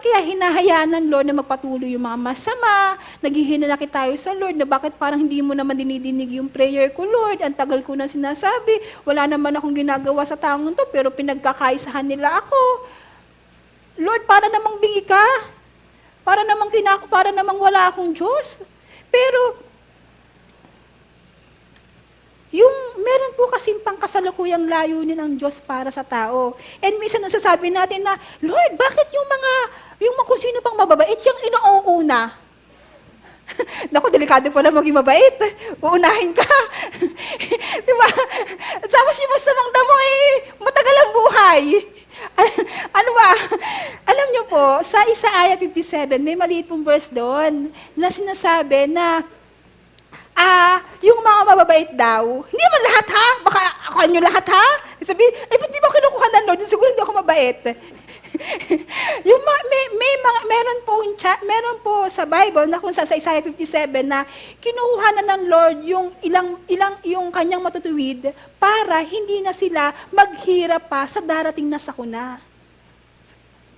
kaya hinahayaan ng Lord na magpatuloy yung mga masama, naghihinalaki tayo sa Lord, na bakit parang hindi mo naman dinidinig yung prayer ko, Lord, ang tagal ko na sinasabi, wala naman akong ginagawa sa taong to, pero pinagkakaisahan nila ako. Lord, para namang bingi ka, para namang wala akong Diyos. Pero, yung meron po kasing pangkasalukuyang layunin ng Diyos para sa tao. And minsan nasasabi natin na, Lord, bakit yung kung sino pang mababait, yung inuuna? Naku, delikado pala maging mabait. Uunahin ka. Diba? At tapos yung masamang damo matagal ang buhay. Ano ba? Alam niyo po, sa Isaiah 57, may maliit pong verse doon na sinasabi na yung mga mababait daw, hindi naman lahat ha, baka ako nyo lahat ha, sabi, ba't di ba kinukuha ng Lord, siguro hindi ako mabait. Meron po sa Bible na kung sa Isaiah 57 na kinuha na ng Lord yung yung kanyang matutuwid para hindi na sila maghirap pa sa darating na sakuna.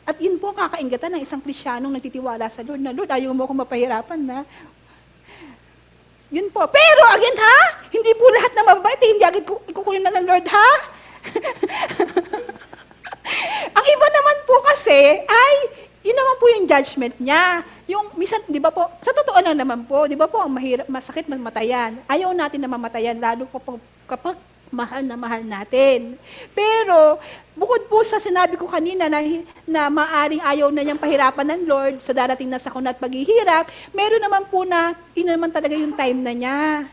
At yun po ang kakaingatan ng isang Kristiyanong nagtitiwala sa Lord na, Lord, ayaw mo akong mapahirapan na. Yun po. Pero again ha, hindi po lahat na mababait, hindi agad ikukunin na ng Lord ha. Ang iba naman po kasi ay, yun naman po yung judgment niya. Yung, minsan, di ba po, sa totoo lang naman po, di ba po, ang masakit mamatayan. Ayaw natin na mamatayan, lalo kapag mahal na mahal natin. Pero, bukod po sa sinabi ko kanina na maaring ayaw na niyang pahirapan ng Lord sa darating na sakuna at paghihirap, meron naman po na, yun naman talaga yung time na niya.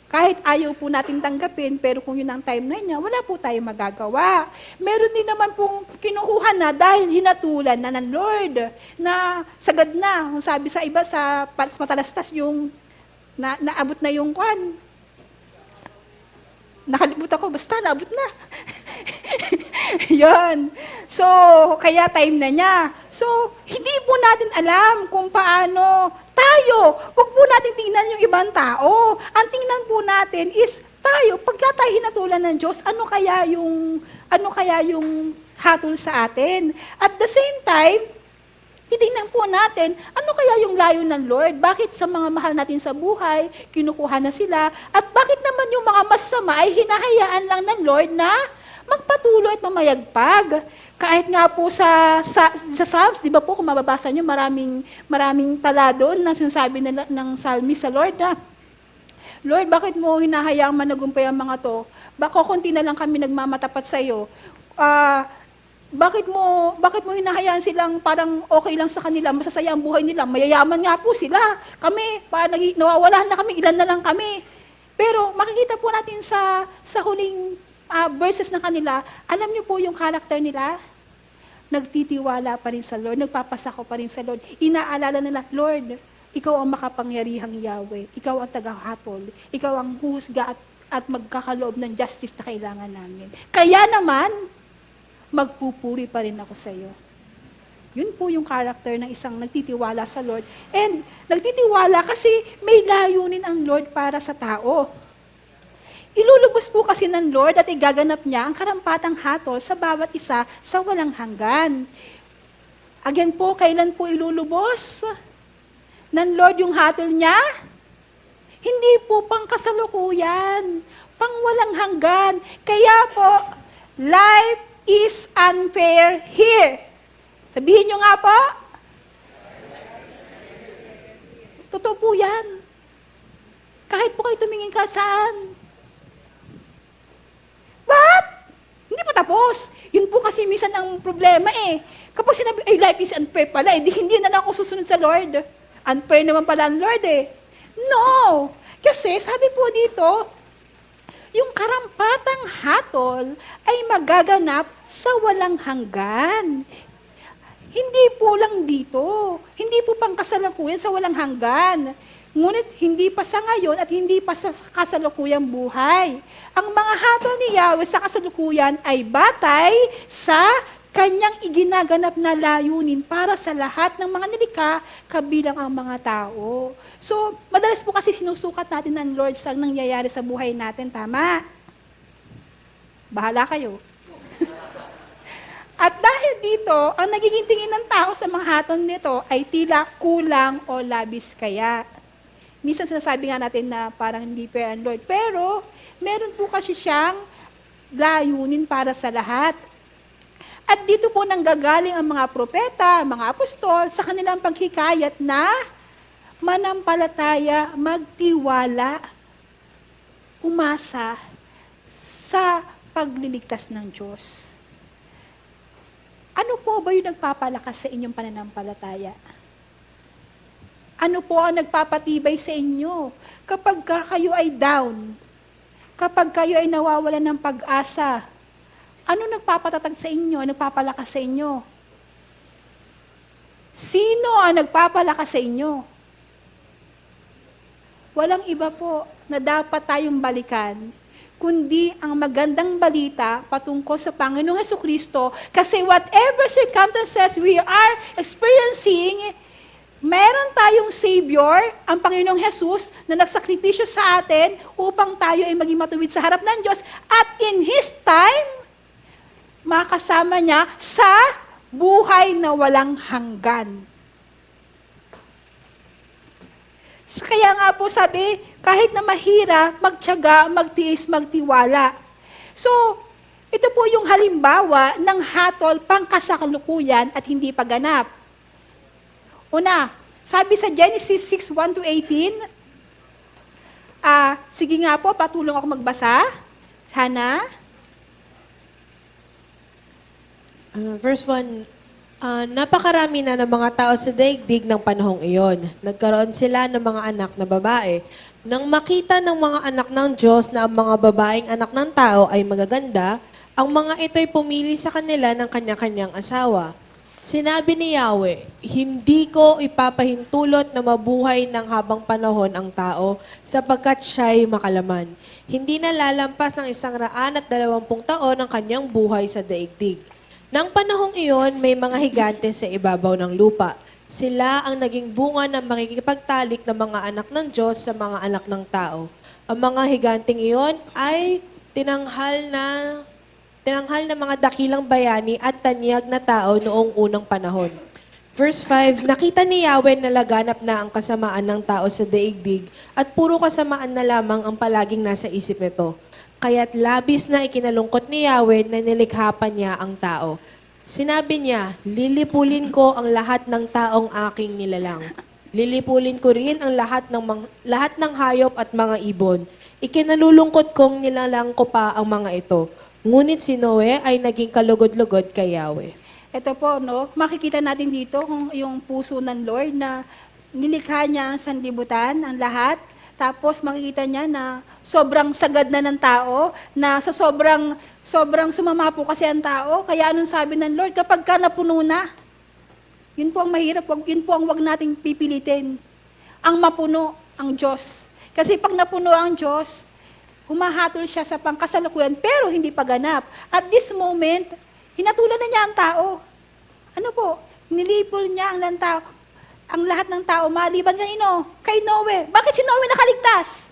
Kahit ayaw po natin tanggapin, pero kung yun ang timeline niya, wala po tayong magagawa. Meron din naman pong kinukuha na dahil hinatulan na ng Lord, na sagad na. Kung sabi sa iba, sa matalastas yung naabot na yung kwan. Nakalimutan ko, basta naabot na. Yon. So, kaya time na niya. So, hindi po natin alam kung paano tayo. Huwag po natin tingnan yung ibang tao. Ang tingnan po natin is tayo, pagka tayo hinatulan ng Diyos, ano kaya yung hatol sa atin? At the same time, titingnan po natin, ano kaya yung layo ng Lord? Bakit sa mga mahal natin sa buhay, kinukuha na sila? At bakit naman yung mga masasama ay hinahayaan lang ng Lord na magpatuloy at mamayagpag? Kahit nga po sa Psalms, di ba po, kung mababasa nyo, maraming tala doon na sinasabi ng psalmist sa Lord na, Lord, bakit mo hinahayaang managumpay ang mga to? Baka konti na lang kami nagmamatapat sa iyo. Bakit mo hinahayaan silang parang okay lang sa kanila, masasaya ang buhay nila, mayayaman nga po sila. Kami, nawawala na kami, ilan na lang kami. Pero makikita po natin sa huling verses ng kanila, alam niyo po yung character nila? Nagtitiwala pa rin sa Lord, nagpapasako pa rin sa Lord. Inaalala nila, Lord, ikaw ang makapangyarihang Yahweh, ikaw ang tagahatol, ikaw ang husga at magkakaloob ng justice na kailangan namin. Kaya naman, magpupuri pa rin ako sa iyo. Yun po yung character ng isang nagtitiwala sa Lord. And nagtitiwala kasi may layunin ang Lord para sa tao. Ilulubos po kasi ng Lord at igaganap niya ang karampatang hatol sa bawat isa sa walang hanggan. Again po, kailan po ilulubos ng Lord yung hatol niya? Hindi po pang kasalukuyan, pang walang hanggan. Kaya po, life is unfair here. Sabihin nyo nga po. Totoo po yan. Kahit po kayo tumingin ka saan. What? Hindi pa tapos. Yun po kasi minsan ang problema eh. Kapag sinabi, ay life is unfair pala, eh, hindi na lang ako susunod sa Lord. Unfair naman pala ang Lord eh. No! Kasi sabi po dito, yung karampatang hatol ay magaganap sa walang hanggan. Hindi po lang dito. Hindi po pang kasalukuyan sa walang hanggan. Ngunit hindi pa sa ngayon at hindi pa sa kasalukuyang buhay. Ang mga hatol ni Yahweh sa kasalukuyan ay batay sa kanyang iginaganap na layunin para sa lahat ng mga nilikha, kabilang ang mga tao. So, madalas po kasi sinusukat natin ng Lord sa nangyayari sa buhay natin, tama? Bahala kayo. At dahil dito, ang nagiging tingin ng tao sa mga hatol nito ay tila kulang o labis kaya. Minsan sinasabi nga natin na parang hindi fair ang Lord. Pero, meron po kasi siyang layunin para sa lahat. At dito po nanggagaling ang mga propeta, mga apostol, sa kanilang paghikayat na manampalataya, magtiwala, umasa sa pagliligtas ng Diyos. Ano po ba yung nagpapalakas sa inyong pananampalataya? Ano po ang nagpapatibay sa inyo kapag kayo ay down? Kapag kayo ay nawawalan ng pag-asa? Ano nagpapatatag sa inyo, nagpapalakas sa inyo? Sino ang nagpapalakas sa inyo? Walang iba po na dapat tayong balikan, kundi ang magandang balita patungkol sa Panginoong Hesukristo. Kasi whatever circumstances we are experiencing, meron tayong Savior, ang Panginoong Jesus, na nagsakripisyo sa atin upang tayo ay maging matuwid sa harap ng Diyos. At in His time, makasama niya sa buhay na walang hanggan. Kaya nga po sabi, kahit na mahirap, magtiyaga, magtiis, magtiwala. So, ito po yung halimbawa ng hatol pangkasalukuyan at hindi paganap. Una, sabi sa Genesis 6:1-18, sige nga po, patulong ako magbasa. Hana? Verse 1, napakarami na ng mga tao sa daigdig ng panahong iyon. Nagkaroon sila ng mga anak na babae. Nang makita ng mga anak ng Diyos na ang mga babaeng anak ng tao ay magaganda, ang mga ito'y pumili sa kanila ng kanya-kanyang asawa. Sinabi ni Yahweh, hindi ko ipapahintulot na mabuhay ng habang panahon ang tao sapagkat siya'y makalaman. Hindi na lalampas ng 120 taon ang kanyang buhay sa daigdig. Nang panahong iyon, may mga higante sa ibabaw ng lupa. Sila ang naging bunga ng makikipagtalik ng mga anak ng Diyos sa mga anak ng tao. Ang mga higanting iyon ay tinanghal na mga dakilang bayani at tanyag na tao noong unang panahon. Verse 5, nakita ni Yahweh na laganap na ang kasamaan ng tao sa daigdig at puro kasamaan na lamang ang palaging nasa isip nito. Kaya't labis na ikinalungkot ni Yahweh na nilikha pa niya ang tao. Sinabi niya, lilipulin ko ang lahat ng taong aking nilalang. Lilipulin ko rin ang lahat ng hayop at mga ibon. Ikinalulungkot kong nilalang ko pa ang mga ito. Ngunit si Noe ay naging kalugod-lugod kay Yahweh. Ito po, no, makikita natin dito kung yung puso ng Lord na nilikha niya ang sanlibutan, ang lahat. Tapos makikita niya na sobrang sagad na ng tao, na sa sobrang sumama po kasi ang tao. Kaya anong sabi ng Lord, kapag ka napuno na, yun po ang mahirap, yun po ang wag nating pipilitin. Ang mapuno, ang Diyos. Kasi pag napuno ang Diyos, humahatol siya sa pangkasalukuyan, pero hindi pa ganap. At this moment, hinatulan na niya ang tao. Ano po? Nilipol niya ang lahat ng tao, maliban kanino? Kay Noe. Bakit si Noe nakaligtas?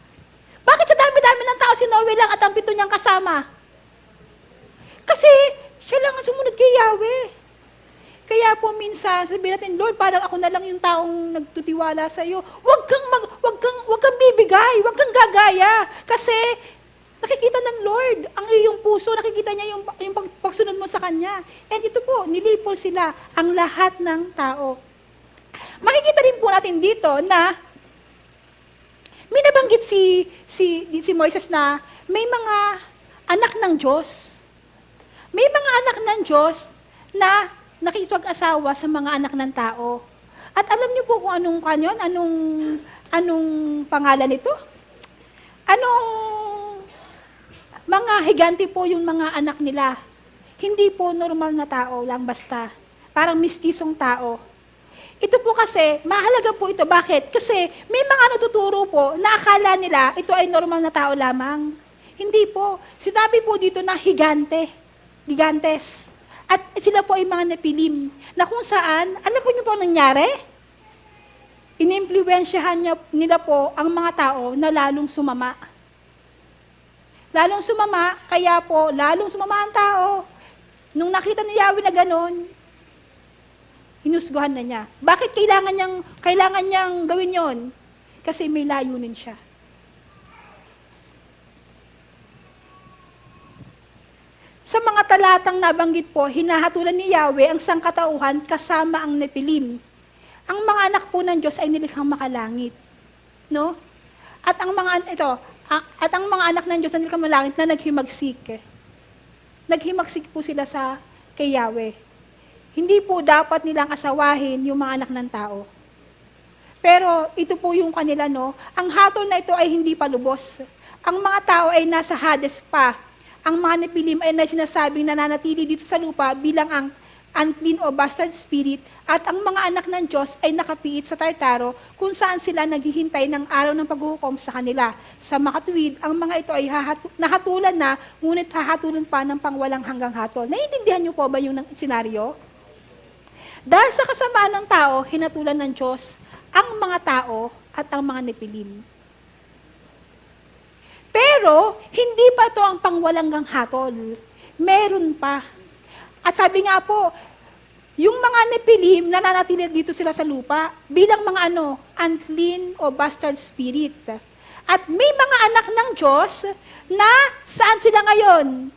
Bakit sa dami-dami ng tao si Noe lang at ang 7 niyang kasama? Kasi siya lang ang sumunod kay Yahweh. Kaya po minsan, sabihin natin, Lord, parang ako na lang yung taong nagtutiwala sa iyo. Huwag kang bibigay, huwag kang gagaya. Kasi nakikita ng Lord ang iyong puso, nakikita niya yung pagsunod mo sa Kanya. And ito po, nilipol sila, ang lahat ng tao. Makikita rin po natin dito na may nabanggit si Moises na may mga anak ng Diyos. May mga anak ng Diyos na nakikipag-asawa sa mga anak ng tao. At alam niyo po kung anong kanyon, anong pangalan nito? Anong mga higante po yung mga anak nila. Hindi po normal na tao lang basta. Parang mistisong tao. Ito po kasi, mahalaga po ito. Bakit? Kasi may mga natuturo po na akala nila ito ay normal na tao lamang. Hindi po. Sinabi po dito na gigantes. At sila po ay mga napilim, na kung saan, alam po niyo po ang nangyari? Inimpluwensyahan nila po ang mga tao na lalong sumama. Lalong sumama, kaya po, lalong sumama ang tao. Nung nakita ni Yahweh na gano'n, hinusguhan na niya. Bakit kailangan niyang gawin yon? Kasi may layunin siya. Sa mga talatang nabanggit po, hinahatulan ni Yahweh ang sangkatauhan kasama ang Nepilim. Ang mga anak po ng Diyos ay nilikhang makalangit. No? At ang mga anak ng Diyos na nilikhang makalangit na naghimagsik. Naghimagsik po sila kay Yahweh. Hindi po dapat nilang asawahin yung mga anak ng tao. Pero ito po yung kanila, no? Ang hatol na ito ay hindi pa lubos. Ang mga tao ay nasa Hades pa. Ang mga Nepilim ay sinasabing nananatili dito sa lupa bilang ang unclean o bastard spirit at ang mga anak ng Diyos ay nakapiit sa Tartaro kung saan sila naghihintay ng araw ng paghuhukom sa kanila. Sa makatuwid, ang mga ito ay nahatulan na, ngunit hahatulan pa ng pangwalang hanggang hatol. Naiintindihan niyo po ba yung senaryo? Dahil sa kasamaan ng tao, hinatulan ng Diyos ang mga tao at ang mga Nepilim. Pero, hindi pa ito ang pangwalanggang hatol. Meron pa. At sabi nga po, yung mga Nepilim, nananatili dito sila sa lupa bilang mga unclean o bastard spirit. At may mga anak ng Diyos na saan sila ngayon?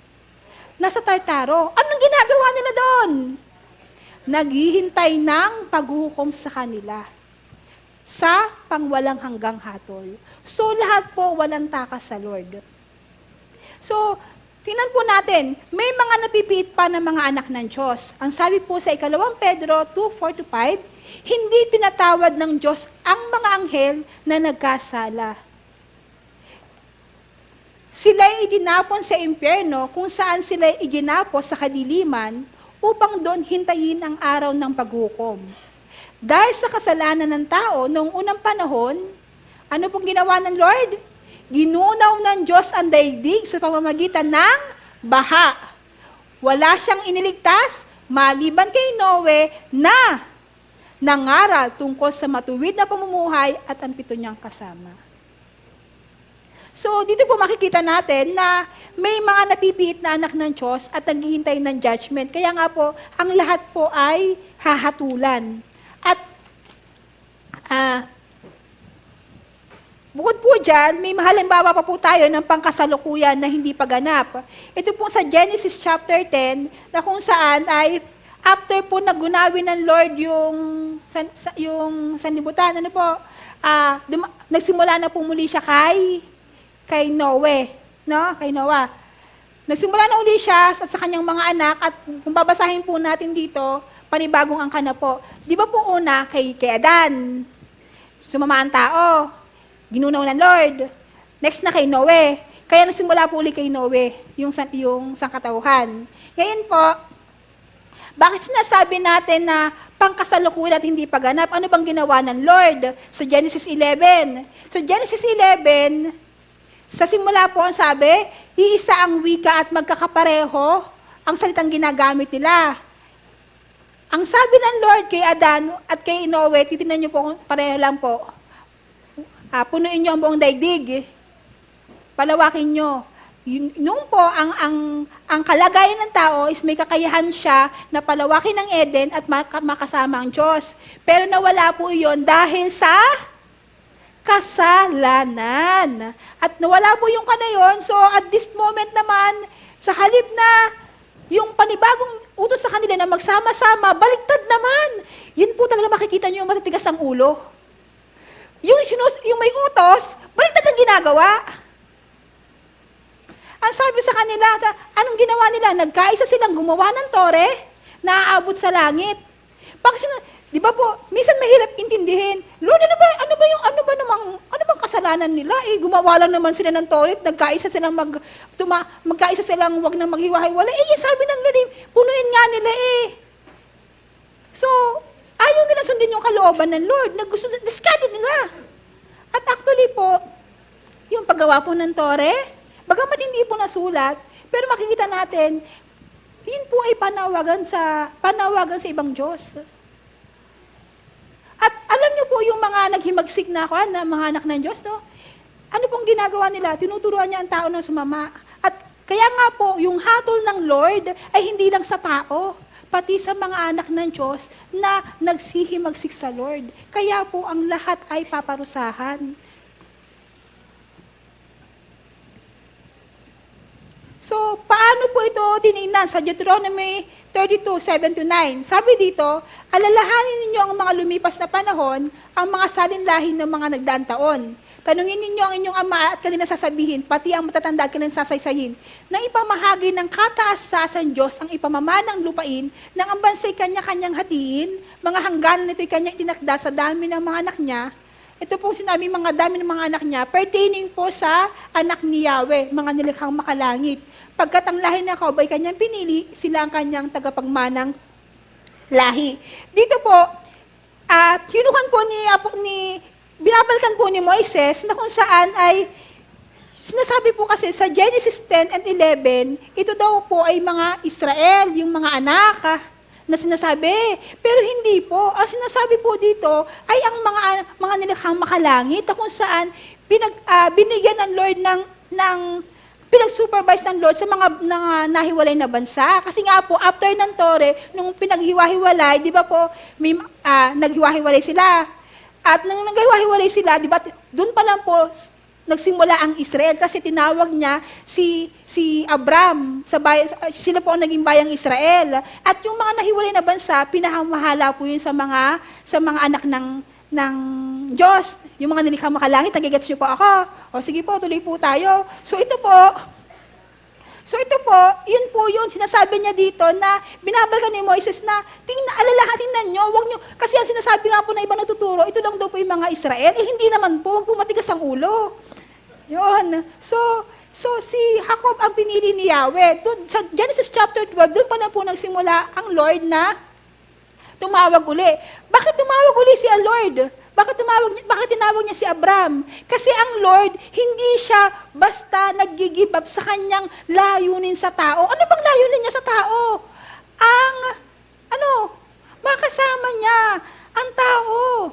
Nasa Tartaro. Anong ginagawa nila doon? Naghihintay ng paghuhukom sa kanila sa pangwalang hanggang hatol. So, lahat po walang takas sa Lord. So, tingnan po natin, may mga napipiit pa ng mga anak ng Diyos. Ang sabi po sa 2 Pedro 2:4-5, hindi pinatawad ng Diyos ang mga anghel na nagkasala. Sila'y idinapon sa impyerno kung saan sila'y iginapos sa kadiliman upang doon hintayin ang araw ng paghukom. Dahil sa kasalanan ng tao noong unang panahon, ano pong ginawa ng Lord? Ginunaw ng Diyos ang daigdig sa pamamagitan ng baha. Wala siyang iniligtas maliban kay Noe na nangaral tungkol sa matuwid na pamumuhay at ang 7 niyang kasama. So, dito po makikita natin na may mga napipiit na anak ng Diyos at naghihintay ng judgment. Kaya nga po, ang lahat po ay hahatulan. At bukod po dyan, may mahalimbawa pa po tayo ng pangkasalukuyan na hindi paganap. Ito po sa Genesis chapter 10, na kung saan ay after po nagunawin ng Lord yung sanlibutan, ano po, nagsimula na po muli siya kay Noe, no? Kay Noah. Nagsimula na uli siya at sa kanyang mga anak at kung babasahin po natin dito, panibagong angka na po. Di ba po una kay Adan, sumama ang tao, ginunaw ng Lord. Next na kay Noe. Kaya nagsimula po uli kay Noe, yung sangkatauhan. Ngayon po, bakit sinasabi natin na pangkasalukuyan at hindi paganap? Ano bang ginawa ng Lord? Sa Genesis 11. Sa Genesis 11, sa simula po ang sabi, iisa ang wika at magkakapareho ang salitang ginagamit nila. Ang sabi ng Lord kay Adan at kay Noe, titignan niyo po, pareho lang po. Punuin niyo ang buong daigdig. Palawakin niyo. Nung po, ang kalagayan ng tao is may kakayahan siya na palawakin ng Eden at makasama ang Diyos. Pero nawala po iyon dahil sa kasalanan. At nawala po yung kanayon. So at this moment naman, sa halip na yung panibagong utos sa kanila na magsama-sama, baliktad naman. Yun po talaga makikita nyo yung matitigas ang ulo. Yung may utos, baliktad ang ginagawa. Ang sabi sa kanila, anong ginawa nila? Nagkaisa silang gumawa ng tore na aabot sa langit. Di ba po, minsan mahirap intindihin. Lord, ano bang kasalanan nila? Gumawa lang naman sila ng tore, magkaisa silang wag nang maghiwa-hiwalay. Sabi ng Lord, punuin nga nila . So, ayaw nila sundin yung kalooban ng Lord. Discarded nila. At actually po, yung paggawa po ng tore, bagamat hindi po nasulat, pero makikita natin, yun po ay panawagan sa ibang Diyos. At alam niyo po yung mga naghimagsik na mga anak ng Diyos, no? Ano pong ginagawa nila? Tinuturuan niya ang tao na sumama. At kaya nga po, yung hatol ng Lord ay hindi lang sa tao, pati sa mga anak ng Diyos na naghihimagsik sa Lord. Kaya po ang lahat ay paparusahan. So, paano po ito tinignan? Sa Deuteronomy 32:7-9. Sabi dito, alalahanin ninyo ang mga lumipas na panahon, ang mga salinlahin ng mga nagdaang taon. Tanungin ninyo ang inyong ama at kanila sasabihin, pati ang matatanda at kanilang sasaysayin, na ipamahagi ng kataas-taasan Diyos ang ipamamanang lupain, nang ang bansay kanya-kanyang hatiin, mga hangganan nito'y kanya itinakda sa dami ng mga anak niya. Ito pong sinabi mga dami ng mga anak niya, pertaining po sa anak ni Yahweh, mga nilikhang makalangit. Pagkat ang lahi ng Jacob ay kanyang pinili, sila ang kanyang tagapagmanang lahi. Dito po, kinuhan po binabalikan po ni Moises na kung saan ay, sinasabi po kasi sa Genesis 10 and 11, ito daw po ay mga Israel, yung mga anak na sinasabi. Pero hindi po. Ang sinasabi po dito ay ang mga nilikhang makalangit na kung saan binigyan ng Lord pinag-supervise ng Lord sa mga nahiwalay na bansa. Kasi nga po, after ng tore, nung pinaghiwa-hiwalay, di ba po, naghiwa-hiwalay sila. At nung naghiwa-hiwalay sila, di ba, doon pa lang po, nagsimula ang Israel kasi tinawag niya si Abram, sila po ang naging bayang Israel. At yung mga nahiwalay na bansa, pinahamahala po yun sa mga anak ng Diyos. Yung mga nilikhang makalangit, nagigets niyo po ako. O sige po, tuloy po tayo. So ito po, yun sinasabi niya dito na binabalikan ni Moises na alalahanin niyo, wag niyo, kasi ang sinasabi nga po na ibang natuturo, ito lang daw po yung mga Israel, hindi naman po, wag po matigas ang ulo. Yun. So, So, si Jacob ang pinili ni Yahweh. Doon, sa Genesis chapter 12, doon pa na po nagsimula ang Lord na tumawag uli. Bakit tumawag uli si Lord? Bakit tinawag niya si Abram? Kasi ang Lord, hindi siya basta nag-give up sa kanyang layunin sa tao. Ano bang layunin niya sa tao? Makasama niya ang tao.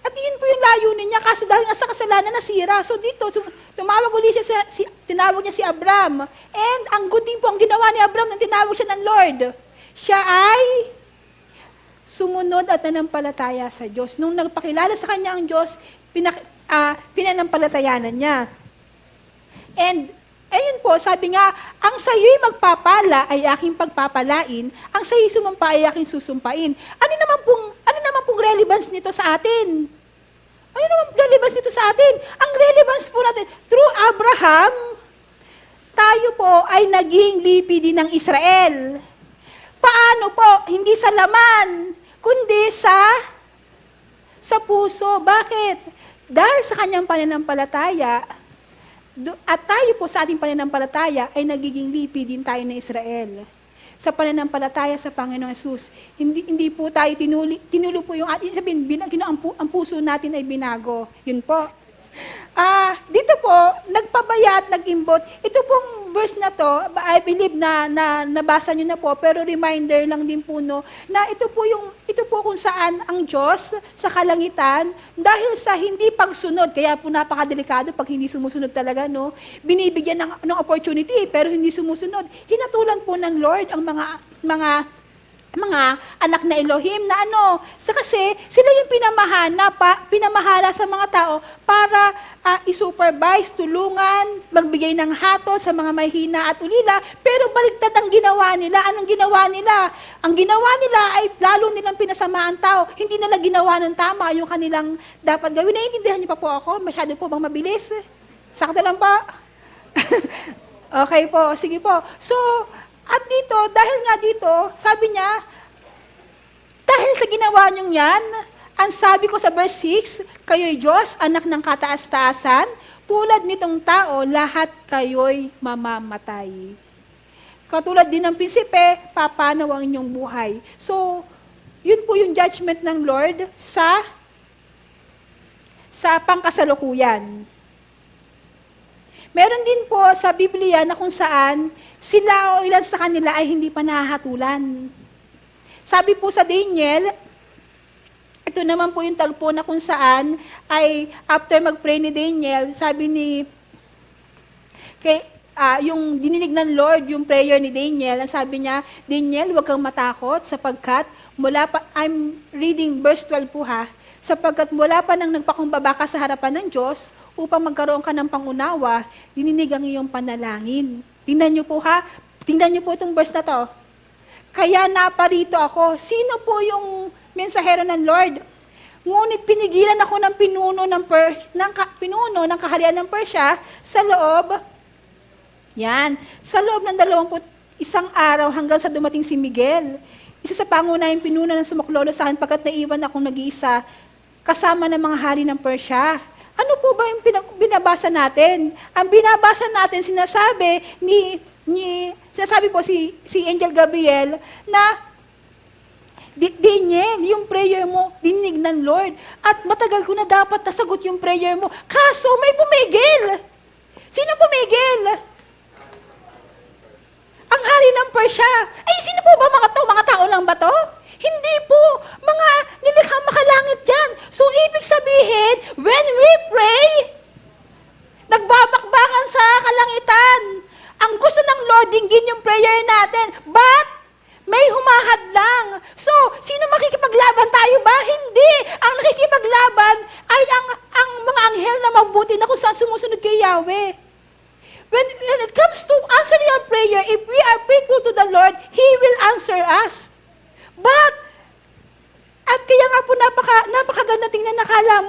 At yun po yung layunin niya, kaso dahil nga sa kasalanan nasira. So dito, tumawag uli siya, tinawag niya si Abram. And ang good thing po, ang ginawa ni Abram nang tinawag siya ng Lord, siya ay sumunod at nanampalataya sa Diyos. Nung nagpakilala sa kanya ang Diyos, pinanampalatayanan niya. And, ayun po, sabi nga, ang sayo'y magpapala ay aking pagpapalain, ang sayo'y sumumpa ay aking susumpain. Ano naman pong relevance nito sa atin? Ano naman relevance nito sa atin? Ang relevance po natin, through Abraham, tayo po ay naging lipi din ng Israel. Paano po? Hindi sa laman, kundi sa puso. Bakit? Dahil sa kanyang pananampalataya, at tayo po sa ating pananampalataya ay nagiging lipi din tayo ng Israel. Sa pananampalataya sa Panginoong Hesus, hindi po tayo tinulo po yung ating sabihin, ang puso natin ay binago. Yun po. Dito po, nagpabaya at nag-imbot. Ito pong verse na to, I believe na nabasa nyo na po, pero reminder lang din po no, na ito po kung saan ang Diyos sa kalangitan, dahil sa hindi pagsunod, kaya po napakadelikado pag hindi sumusunod talaga, no, binibigyan ng opportunity, pero hindi sumusunod. Hinatulan po ng Lord ang mga anak na Elohim na kasi sila yung pinamahala sa mga tao para i-supervise, tulungan, magbigay ng hatol sa mga mahina at ulila, pero baliktad ang ginawa nila. Anong ginawa nila? Ang ginawa nila ay lalo nilang pinasama ang tao. Hindi nila ginawa ng tama yung kanilang dapat gawin. Naiintindihan niyo pa po ako? Masyado po bang mabilis? Sakto lang ba? Okay po, sige po. So, at dito, dahil nga dito, sabi niya, dahil sa ginawa niyong yan, ang sabi ko sa verse 6, kayo'y Diyos, anak ng kataas-taasan, tulad nitong tao, lahat kayo'y mamamatay. Katulad din ng prinsipe, papanaw ang inyong buhay. So, yun po yung judgment ng Lord sa pangkasalukuyan. Meron din po sa Biblia na kung saan sila o ilan sa kanila ay hindi pa nahahatulan. Sabi po sa Daniel, ito naman po yung tagpo na kung saan ay after mag-pray ni Daniel, sabi yung dininig ng Lord, yung prayer ni Daniel, ang sabi niya, Daniel, huwag kang matakot sapagkat I'm reading verse 12 po sapagkat mula pa nang nagpakumbaba ka sa harapan ng Diyos, upang magkaroon ka ng pangunawa, dininig ang iyong panalangin. Tingnan niyo po tingnan niyo po itong verse na to. Kaya naparito ako. Sino po yung mensahero ng Lord? Ngunit pinigilan ako ng pinuno ng kaharian ng Persya sa loob ng 21 araw hanggang sa dumating si Miguel. Isa sa pangunahing pinuno ng sumaklolo sa akin pagkat naiwan akong nag-iisa kasama ng mga hari ng Persya. Ano po ba yung binabasa natin? Ang binabasa natin, sinasabi po si Angel Gabriel na Daniel, yung prayer mo, dinig ng Lord. At matagal ko na dapat nasagot yung prayer mo. Kaso may pumigil. Sino pumigil? Ang hari ng Persya. Ay, sino po ba mga tao lang ba to? Hindi po. Mga nilikhang makalangit yan. So, ibig sabihin, when we pray, nagbabakbakan sa kalangitan. Ang gusto ng Lord, dinggin yung prayer natin. But, may humahadlang. So, sino makikipaglaban tayo ba? Hindi. Ang nakikipaglaban ay ang mga anghel na mabuti na kung saan sumusunod kay Yahweh. When it comes to answering our prayer, if we are faithful to the Lord, He will answer us. At kaya nga po napakaganda tingnan, akala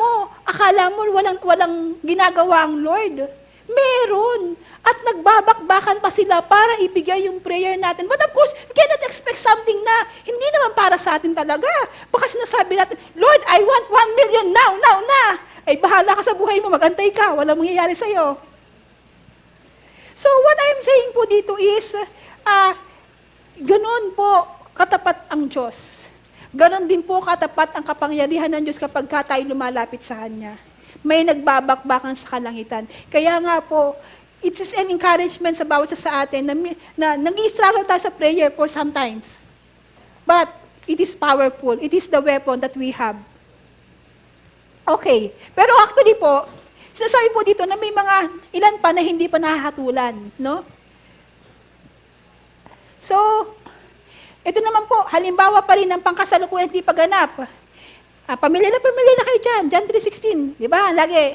mo walang ginagawa ang Lord. Meron. At nagbabakbakan pa sila para ibigay yung prayer natin. But of course, we cannot expect something na hindi naman para sa atin talaga. Baka sinasabi natin, Lord, I want 1 million now na. Ay bahala ka sa buhay mo, magantay ka, walang mangyayari sa'yo. So what I'm saying po dito is, ganun po katapat ang Diyos. Ganon din po katapat ang kapangyarihan ng Diyos kapag tayo lumalapit sa Kanya. May nagbabakbakan sa kalangitan. Kaya nga po, it is an encouragement sa bawat isa sa atin na nag-i-struggle tayo sa prayer for sometimes. But it is powerful. It is the weapon that we have. Okay. Pero actually po, sinasabi po dito na may mga ilan pa na hindi pa nahahatulan. No? So, ito naman po, halimbawa pa rin ng pangkasalukuyan at di paganap. Pamilya na kayo dyan, John 3:16, di ba? Lagi,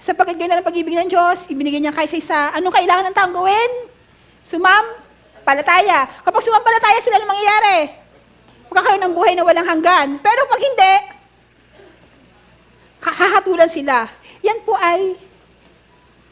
sapagkat ganyan ang pag-ibig ng Diyos, ibinigay niya kaysa anong kailangan ng taong gawin? Sumampalataya. Kapag sumampalataya sila, anong mangyayari? Magkakaroon ng buhay na walang hanggan. Pero pag hindi, hahatulan sila. Yan po ay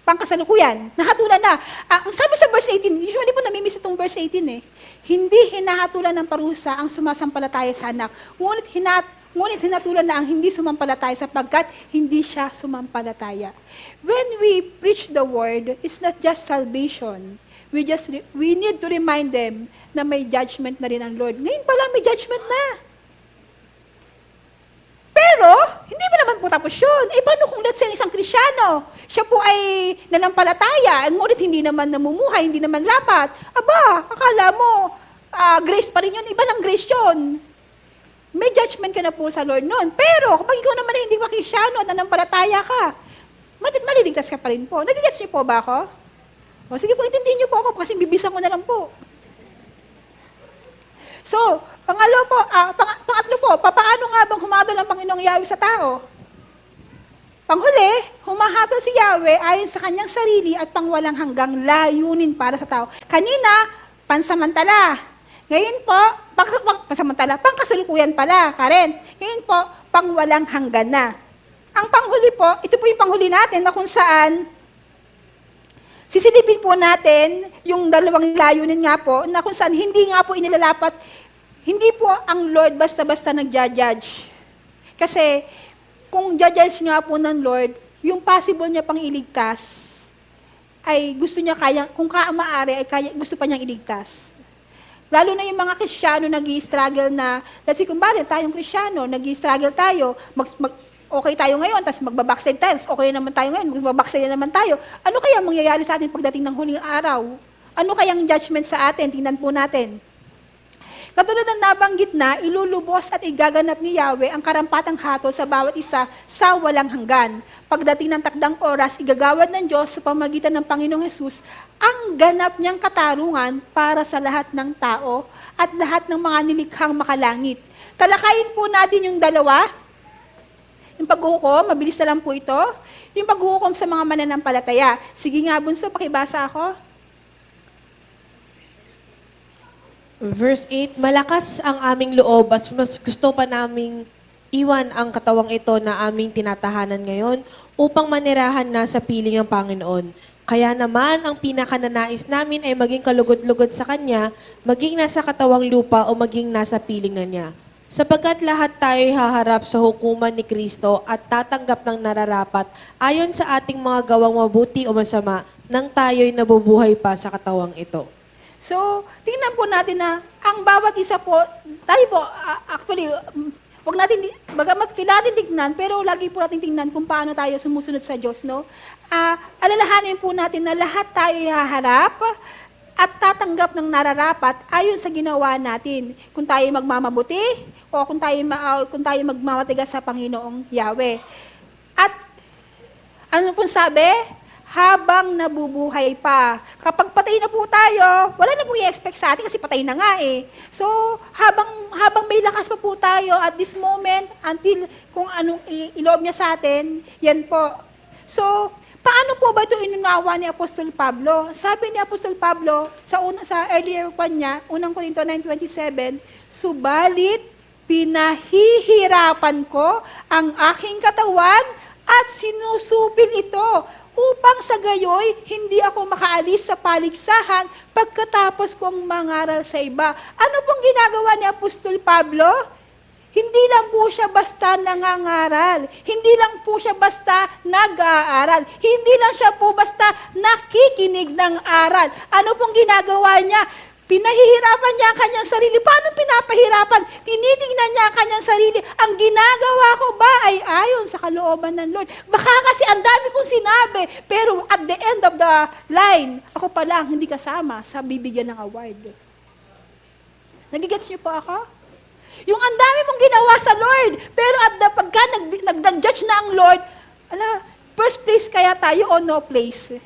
pangkasalukuyan. Nahatulan na. Ang sabi sa verse 18, usually po namimiss itong verse 18 eh. Hindi hinahatulan ng parusa ang sumasampalataya sa anak. Ngunit hinatulan na ang hindi sumampalataya sapagkat hindi siya sumampalataya. When we preach the word, it's not just salvation. We need to remind them na may judgment na rin ang Lord. Ngayon pa lang may judgment na. Pero, hindi ba naman po tapos yun? Paano kung let's say isang Krisyano, siya po ay nanampalataya, ngunit hindi naman namumuhay, hindi naman lapat. Aba, akala mo, grace pa rin yun, iba lang grace yun. May judgment ka na po sa Lord noon. Pero, kapag ikaw naman ay hindi ka Krisyano at nanampalataya ka, maliligtas ka pa rin po. Nagigets niyo po ba ako? O sige po, intindihin niyo po ako kasi bibisan ko na lang po. So, pangatlo po, paano nga bang humatol ang Panginoong Yahweh sa tao? Panghuli, humahatol si Yahweh ayon sa kanyang sarili at pangwalang hanggang layunin para sa tao. Kanina, pansamantala. Ngayon po, pansamantala, pangkasalukuyan pala, Karen. Ngayon po, pangwalang hanggan na. Ang panghuli po, ito po yung panghuli natin na kung saan sisilipin po natin yung dalawang layunin nga po, na kung saan hindi nga po inilalapat, hindi po ang Lord basta-basta nagja-judge. Kasi, kung judge nga po ng Lord, yung possible niya pang iligtas, ay gusto niya kung maaari, ay gusto pa niyang iligtas. Lalo na yung mga Krisyano nag-i-struggle na, let's say kung bakit tayong Krisyano, nag-i-struggle tayo, okay tayo ngayon, tapos magbabackslide tayo, okay naman tayo ngayon, magbabackslide naman tayo. Ano kaya mangyayari sa atin pagdating ng huling araw? Ano kayang judgment sa atin? Tingnan po natin. Katulad ng nabanggit na, ilulubos at igaganap ni Yahweh ang karampatang hatol sa bawat isa sa walang hanggan. Pagdating ng takdang oras, igagawad ng Diyos sa pamagitan ng Panginoong Hesus ang ganap niyang katarungan para sa lahat ng tao at lahat ng mga nilikhang makalangit. Talakayin po natin yung dalawa. Yung paghuhukom, mabilis na lang po ito. Yung paghuhukom sa mga mananampalataya. Sige nga, Bunso, pakibasa ako. Verse 8, malakas ang aming loob at mas gusto pa naming iwan ang katawang ito na aming tinatahanan ngayon upang manirahan na sa piling ng Panginoon. Kaya naman, ang pinakananais namin ay maging kalugod-lugod sa Kanya, maging nasa katawang lupa o maging nasa piling na Niya. Sapagkat lahat tayo haharap sa hukuman ni Kristo at tatanggap ng nararapat ayon sa ating mga gawang mabuti o masama nang tayo'y nabubuhay pa sa katawang ito. So, tingnan po natin na ang bawat isa po, tayo po, actually, wag natin, bagamat kailangan tignan, pero lagi po natin tingnan kung paano tayo sumusunod sa Diyos, no? Alalahanin po natin na lahat tayo haharap at tatanggap ng nararapat ayon sa ginawa natin. Kung tayo magmamabuti o kung tayo magmamatigas sa Panginoong Yahweh. At ano pong sabi? Habang nabubuhay pa. Kapag patay na po tayo, wala na pong i-expect sa atin kasi patay na nga eh. So, habang may lakas pa po tayo at this moment, until kung anong iloob niya sa atin, yan po. So, paano po ba ito inunawa ni Apostol Pablo? Sabi ni Apostol Pablo, sa earlier one niya, unang Korinto 9:27, subalit pinahihirapan ko ang aking katawan at sinusupil ito upang sa gayoy hindi ako makaalis sa paligsahan pagkatapos kong mangaral sa iba. Ano pong ginagawa ni Apostol Pablo? Hindi lang po siya basta nangangaral. Hindi lang po siya basta nag-aaral. Hindi lang siya po basta nakikinig ng aral. Ano pong ginagawa niya? Pinahihirapan niya ang kanyang sarili. Paano pinapahirapan? Tinitingnan niya ang kanyang sarili. Ang ginagawa ko ba ay ayon sa kalooban ng Lord? Baka kasi ang dami kong sinabi, pero at the end of the line, ako pa lang hindi kasama sa bibigyan ng award. Nagigets niyo po ako? Yung ang dami mong ginawa sa Lord, pero pagka nag-judge na ang Lord, first place kaya tayo o no place?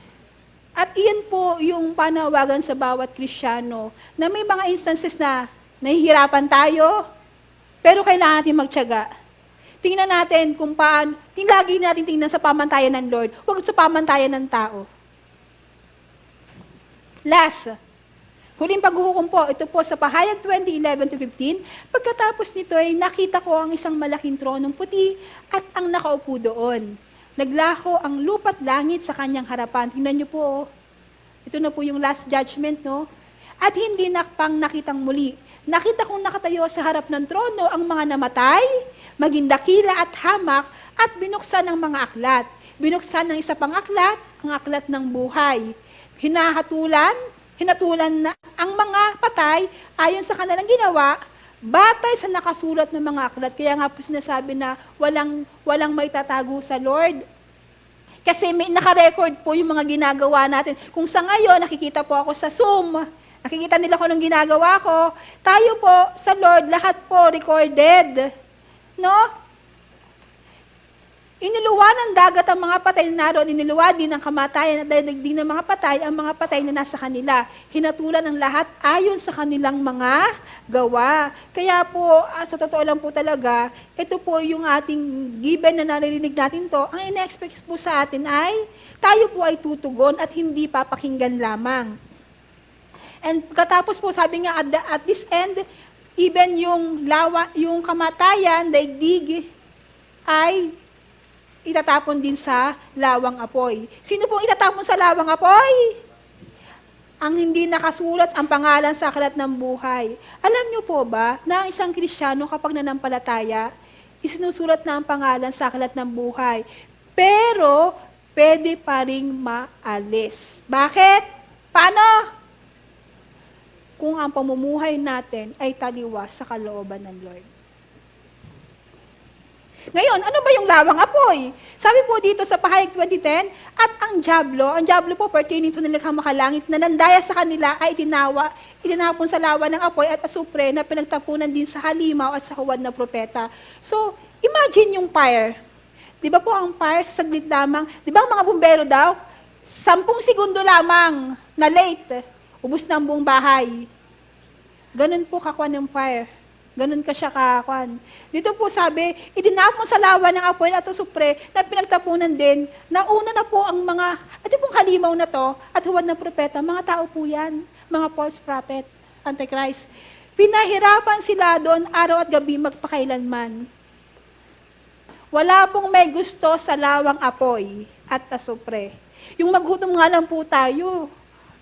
At iyan po yung panawagan sa bawat Kristiyano, na may mga instances na nahihirapan tayo, pero kailangan natin magtiyaga. Tingnan natin kung paano, lagi natin tingnan sa pamantayan ng Lord, huwag sa pamantayan ng tao. Last, huling paghuhukom po, ito po sa Pahayag 20:11-15, pagkatapos nito ay nakita ko ang isang malaking tronong puti at ang nakaupo doon. Naglaho ang lupa't langit sa kanyang harapan. Tingnan niyo po, oh. Ito na po yung last judgment, no? At hindi na pang nakitang muli. Nakita kong nakatayo sa harap ng trono ang mga namatay, maging dakila at hamak, at binuksan ang mga aklat. Binuksan ng isa pang aklat, ang aklat ng buhay. Hinatulan na ang mga patay ayon sa kanilang ginawa, batay sa nakasulat ng mga aklat. Kaya nga po sinasabi na walang may tatago sa Lord. Kasi may naka-record po yung mga ginagawa natin. Kung sa ngayon, nakikita po ako sa Zoom, nakikita nila ko ng ginagawa ko, tayo po sa Lord, lahat po recorded. No? Iniluwa ng dagat ang mga patay na naroon, iniluwa din ang kamatayan at dahil ng mga patay, ang mga patay na nasa kanila. Hinatulan ang lahat ayon sa kanilang mga gawa. Kaya po, sa totoo lang po talaga, ito po yung ating given na naririnig natin to, ang ina-expect po sa atin ay, tayo po ay tutugon at hindi papakinggan lamang. And katapos po, sabi nga, at this end, even yung kamatayan, daigdig, ay itatapon din sa lawang apoy. Sino pong itatapon sa lawang apoy? Ang hindi nakasulat ang pangalan sa aklat ng buhay. Alam niyo po ba na ang isang Kristiyano kapag nanampalataya, isinusulat na ang pangalan sa aklat ng buhay. Pero, pwede pa ring maalis. Bakit? Paano? Kung ang pamumuhay natin ay taliwas sa kalooban ng Lord. Ngayon, ano ba yung lawang apoy? Sabi po dito sa Pahayag 20:10, at ang diablo po pertaining to nilikhang makalangit, na nandaya sa kanila ay itinapon sa lawa ng apoy at asupre na pinagtapunan din sa halimaw at sa huwad na propeta. So, imagine yung fire. Di ba po ang fire, saglit lamang, di ba ang mga bumbero daw, 10 segundo lamang na late, ubos na ang buong bahay. Ganun po kakwan ng fire. Ganun ka siya kakwan. Dito po sabi, itinapon sa lawa ng apoy at asupre na pinagtapunan din, nauna na po ang mga, ito pong halimaw na to, at huwad na propeta, mga tao po yan, mga false prophet, antichrist. Pinahirapan sila doon araw at gabi magpakailanman. Wala pong may gusto sa lawang apoy at asupre. Yung maghutom nga lang po tayo,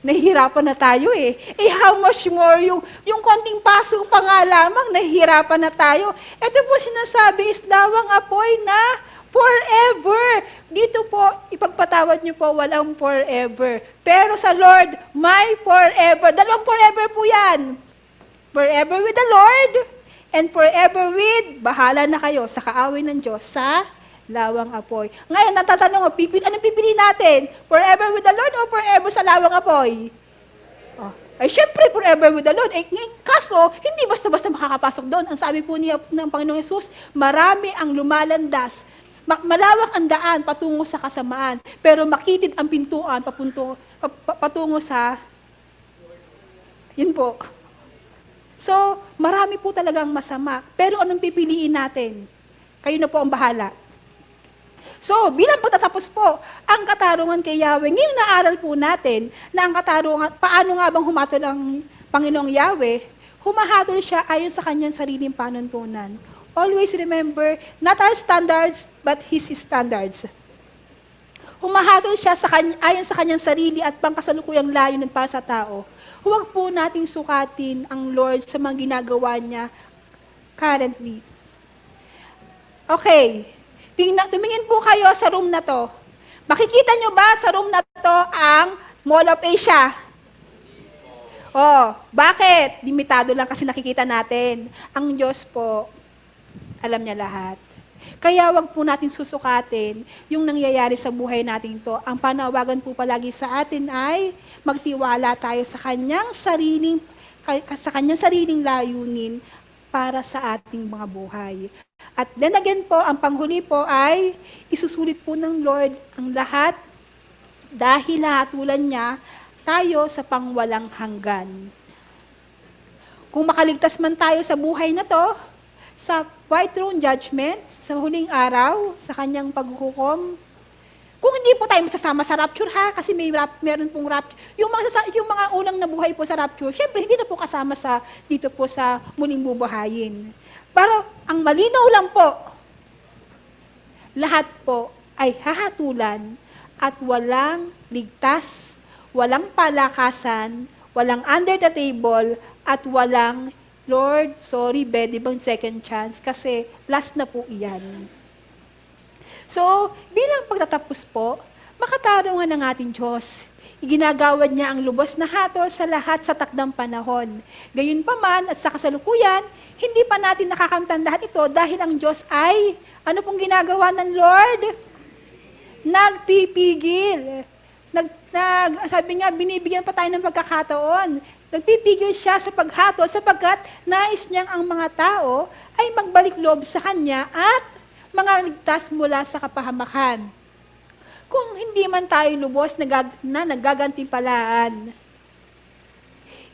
nahihirapan na tayo eh. How much more yung konting paso pa nga lamang, nahihirapan na tayo. Ito po sinasabi is lawang apoy na forever. Dito po, ipagpatawad niyo po, walang forever. Pero sa Lord, may forever. Dalawang forever po yan. Forever with the Lord, and forever with, bahala na kayo sa kaaway ng Diyos sa lawang apoy. Ngayon, natatanong, anong pipili natin? Forever with the Lord o forever sa lawang apoy? Oh. Ay, syempre, forever with the Lord. Kaso, hindi basta-basta makakapasok doon. Ang sabi po niya ng Panginoong Yesus, marami ang lumalandas. Malawak ang daan patungo sa kasamaan. Pero makitid ang pintuan patungo sa, yun po. So, marami po talagang masama. Pero anong pipiliin natin? Kayo na po ang bahala. So, bilang pagtatapos po, ang katarungan kay Yahweh, ngayon naaral po natin na ang katarungan, paano nga bang humatol ang Panginoong Yahweh? Humahatol siya ayon sa kanyang sariling panuntunan. Always remember, not our standards, but His standards. Humahatol siya ayon sa kanyang sarili at pangkasalukuyang layunin para sa tao. Huwag po nating sukatin ang Lord sa mga ginagawa niya currently. Okay. Tumingin po kayo sa room na to. Makikita nyo ba sa room na to ang Mall of Asia? Oh, bakit? Limitado lang kasi nakikita natin. Ang Diyos po, alam niya lahat. Kaya wag po natin susukatin yung nangyayari sa buhay natin to. Ang panawagan po palagi sa atin ay magtiwala tayo sa kanyang sariling layunin para sa ating mga buhay. At then again po, ang panghuli po ay isusulit po ng Lord ang lahat dahil hatulan niya tayo sa pangwalang hanggan. Kung makaligtas man tayo sa buhay na to, sa white throne judgment, sa huling araw, sa kanyang paghuhukom, kung hindi po tayo masasama sa rapture ha, kasi meron pong rapture. Yung mga unang nabuhay po sa rapture, syempre hindi na po kasama dito po sa muling bubuhayin. Pero ang malinaw lang po, lahat po ay hahatulan at walang ligtas, walang palakasan, walang under the table, at walang, Lord, sorry, pwede bang second chance? Kasi last na po iyan. So, bilang pagtatapos po, makatarungan ng ating Diyos. Iginagawad niya ang lubos na hatol sa lahat sa takdang panahon. Gayunpaman at sa kasalukuyan, hindi pa natin nakakamtan lahat ito dahil ang Diyos ay, ano pong ginagawa ng Lord? Nagpipigil. Sabi nga, binibigyan pa tayo ng pagkakataon. Nagpipigil siya sa paghatol sapagkat nais niyang ang mga tao ay magbalik loob sa Kanya at mga ligtas mula sa kapahamakan. Kung hindi man tayo lubos na nagagantimpalaan,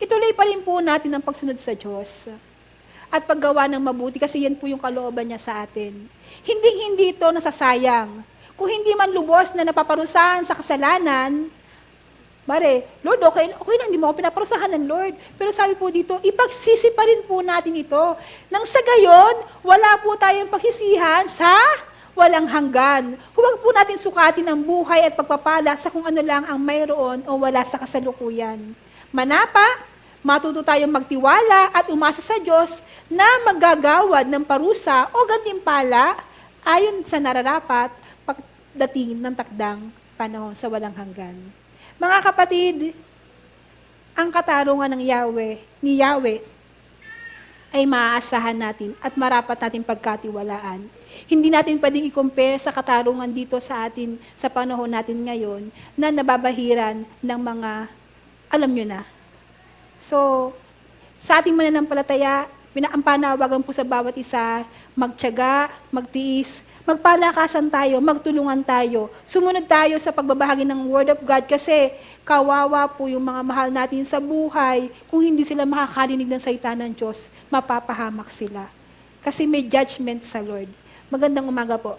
ituloy pa rin po natin ang pagsunod sa Diyos at paggawa ng mabuti kasi yan po yung kalooban niya sa atin. Hindi ito nasasayang. Kung hindi man lubos na napaparusahan sa kasalanan, Lord, okay lang, hindi mo ako pinaparusahan ng Lord. Pero sabi po dito, ipagsisi pa rin po natin ito. Nang sa gayon, wala po tayong pagsisihan sa walang hanggan. Huwag po natin sukatin ang buhay at pagpapala sa kung ano lang ang mayroon o wala sa kasalukuyan. Manapa, matuto tayong magtiwala at umasa sa Diyos na maggagawad ng parusa o gantimpala ayon sa nararapat pagdating ng takdang panahon sa walang hanggan. Mga kapatid, ang katarungan ng ni Yahweh, ay maaasahan natin at marapat natin pagkatiwalaan. Hindi natin pwedeng i-compare sa katarungan dito sa atin, sa panahon natin ngayon, na nababahiran ng mga, alam nyo na. So, sa ating mananampalataya, ang panawagan po sa bawat isa, magtiyaga, magtiis, magpalakasan tayo, magtulungan tayo, sumunod tayo sa pagbabahagi ng Word of God kasi kawawa po yung mga mahal natin sa buhay kung hindi sila makakarinig ng salita ng Diyos, mapapahamak sila. Kasi may judgment sa Lord. Magandang umaga po.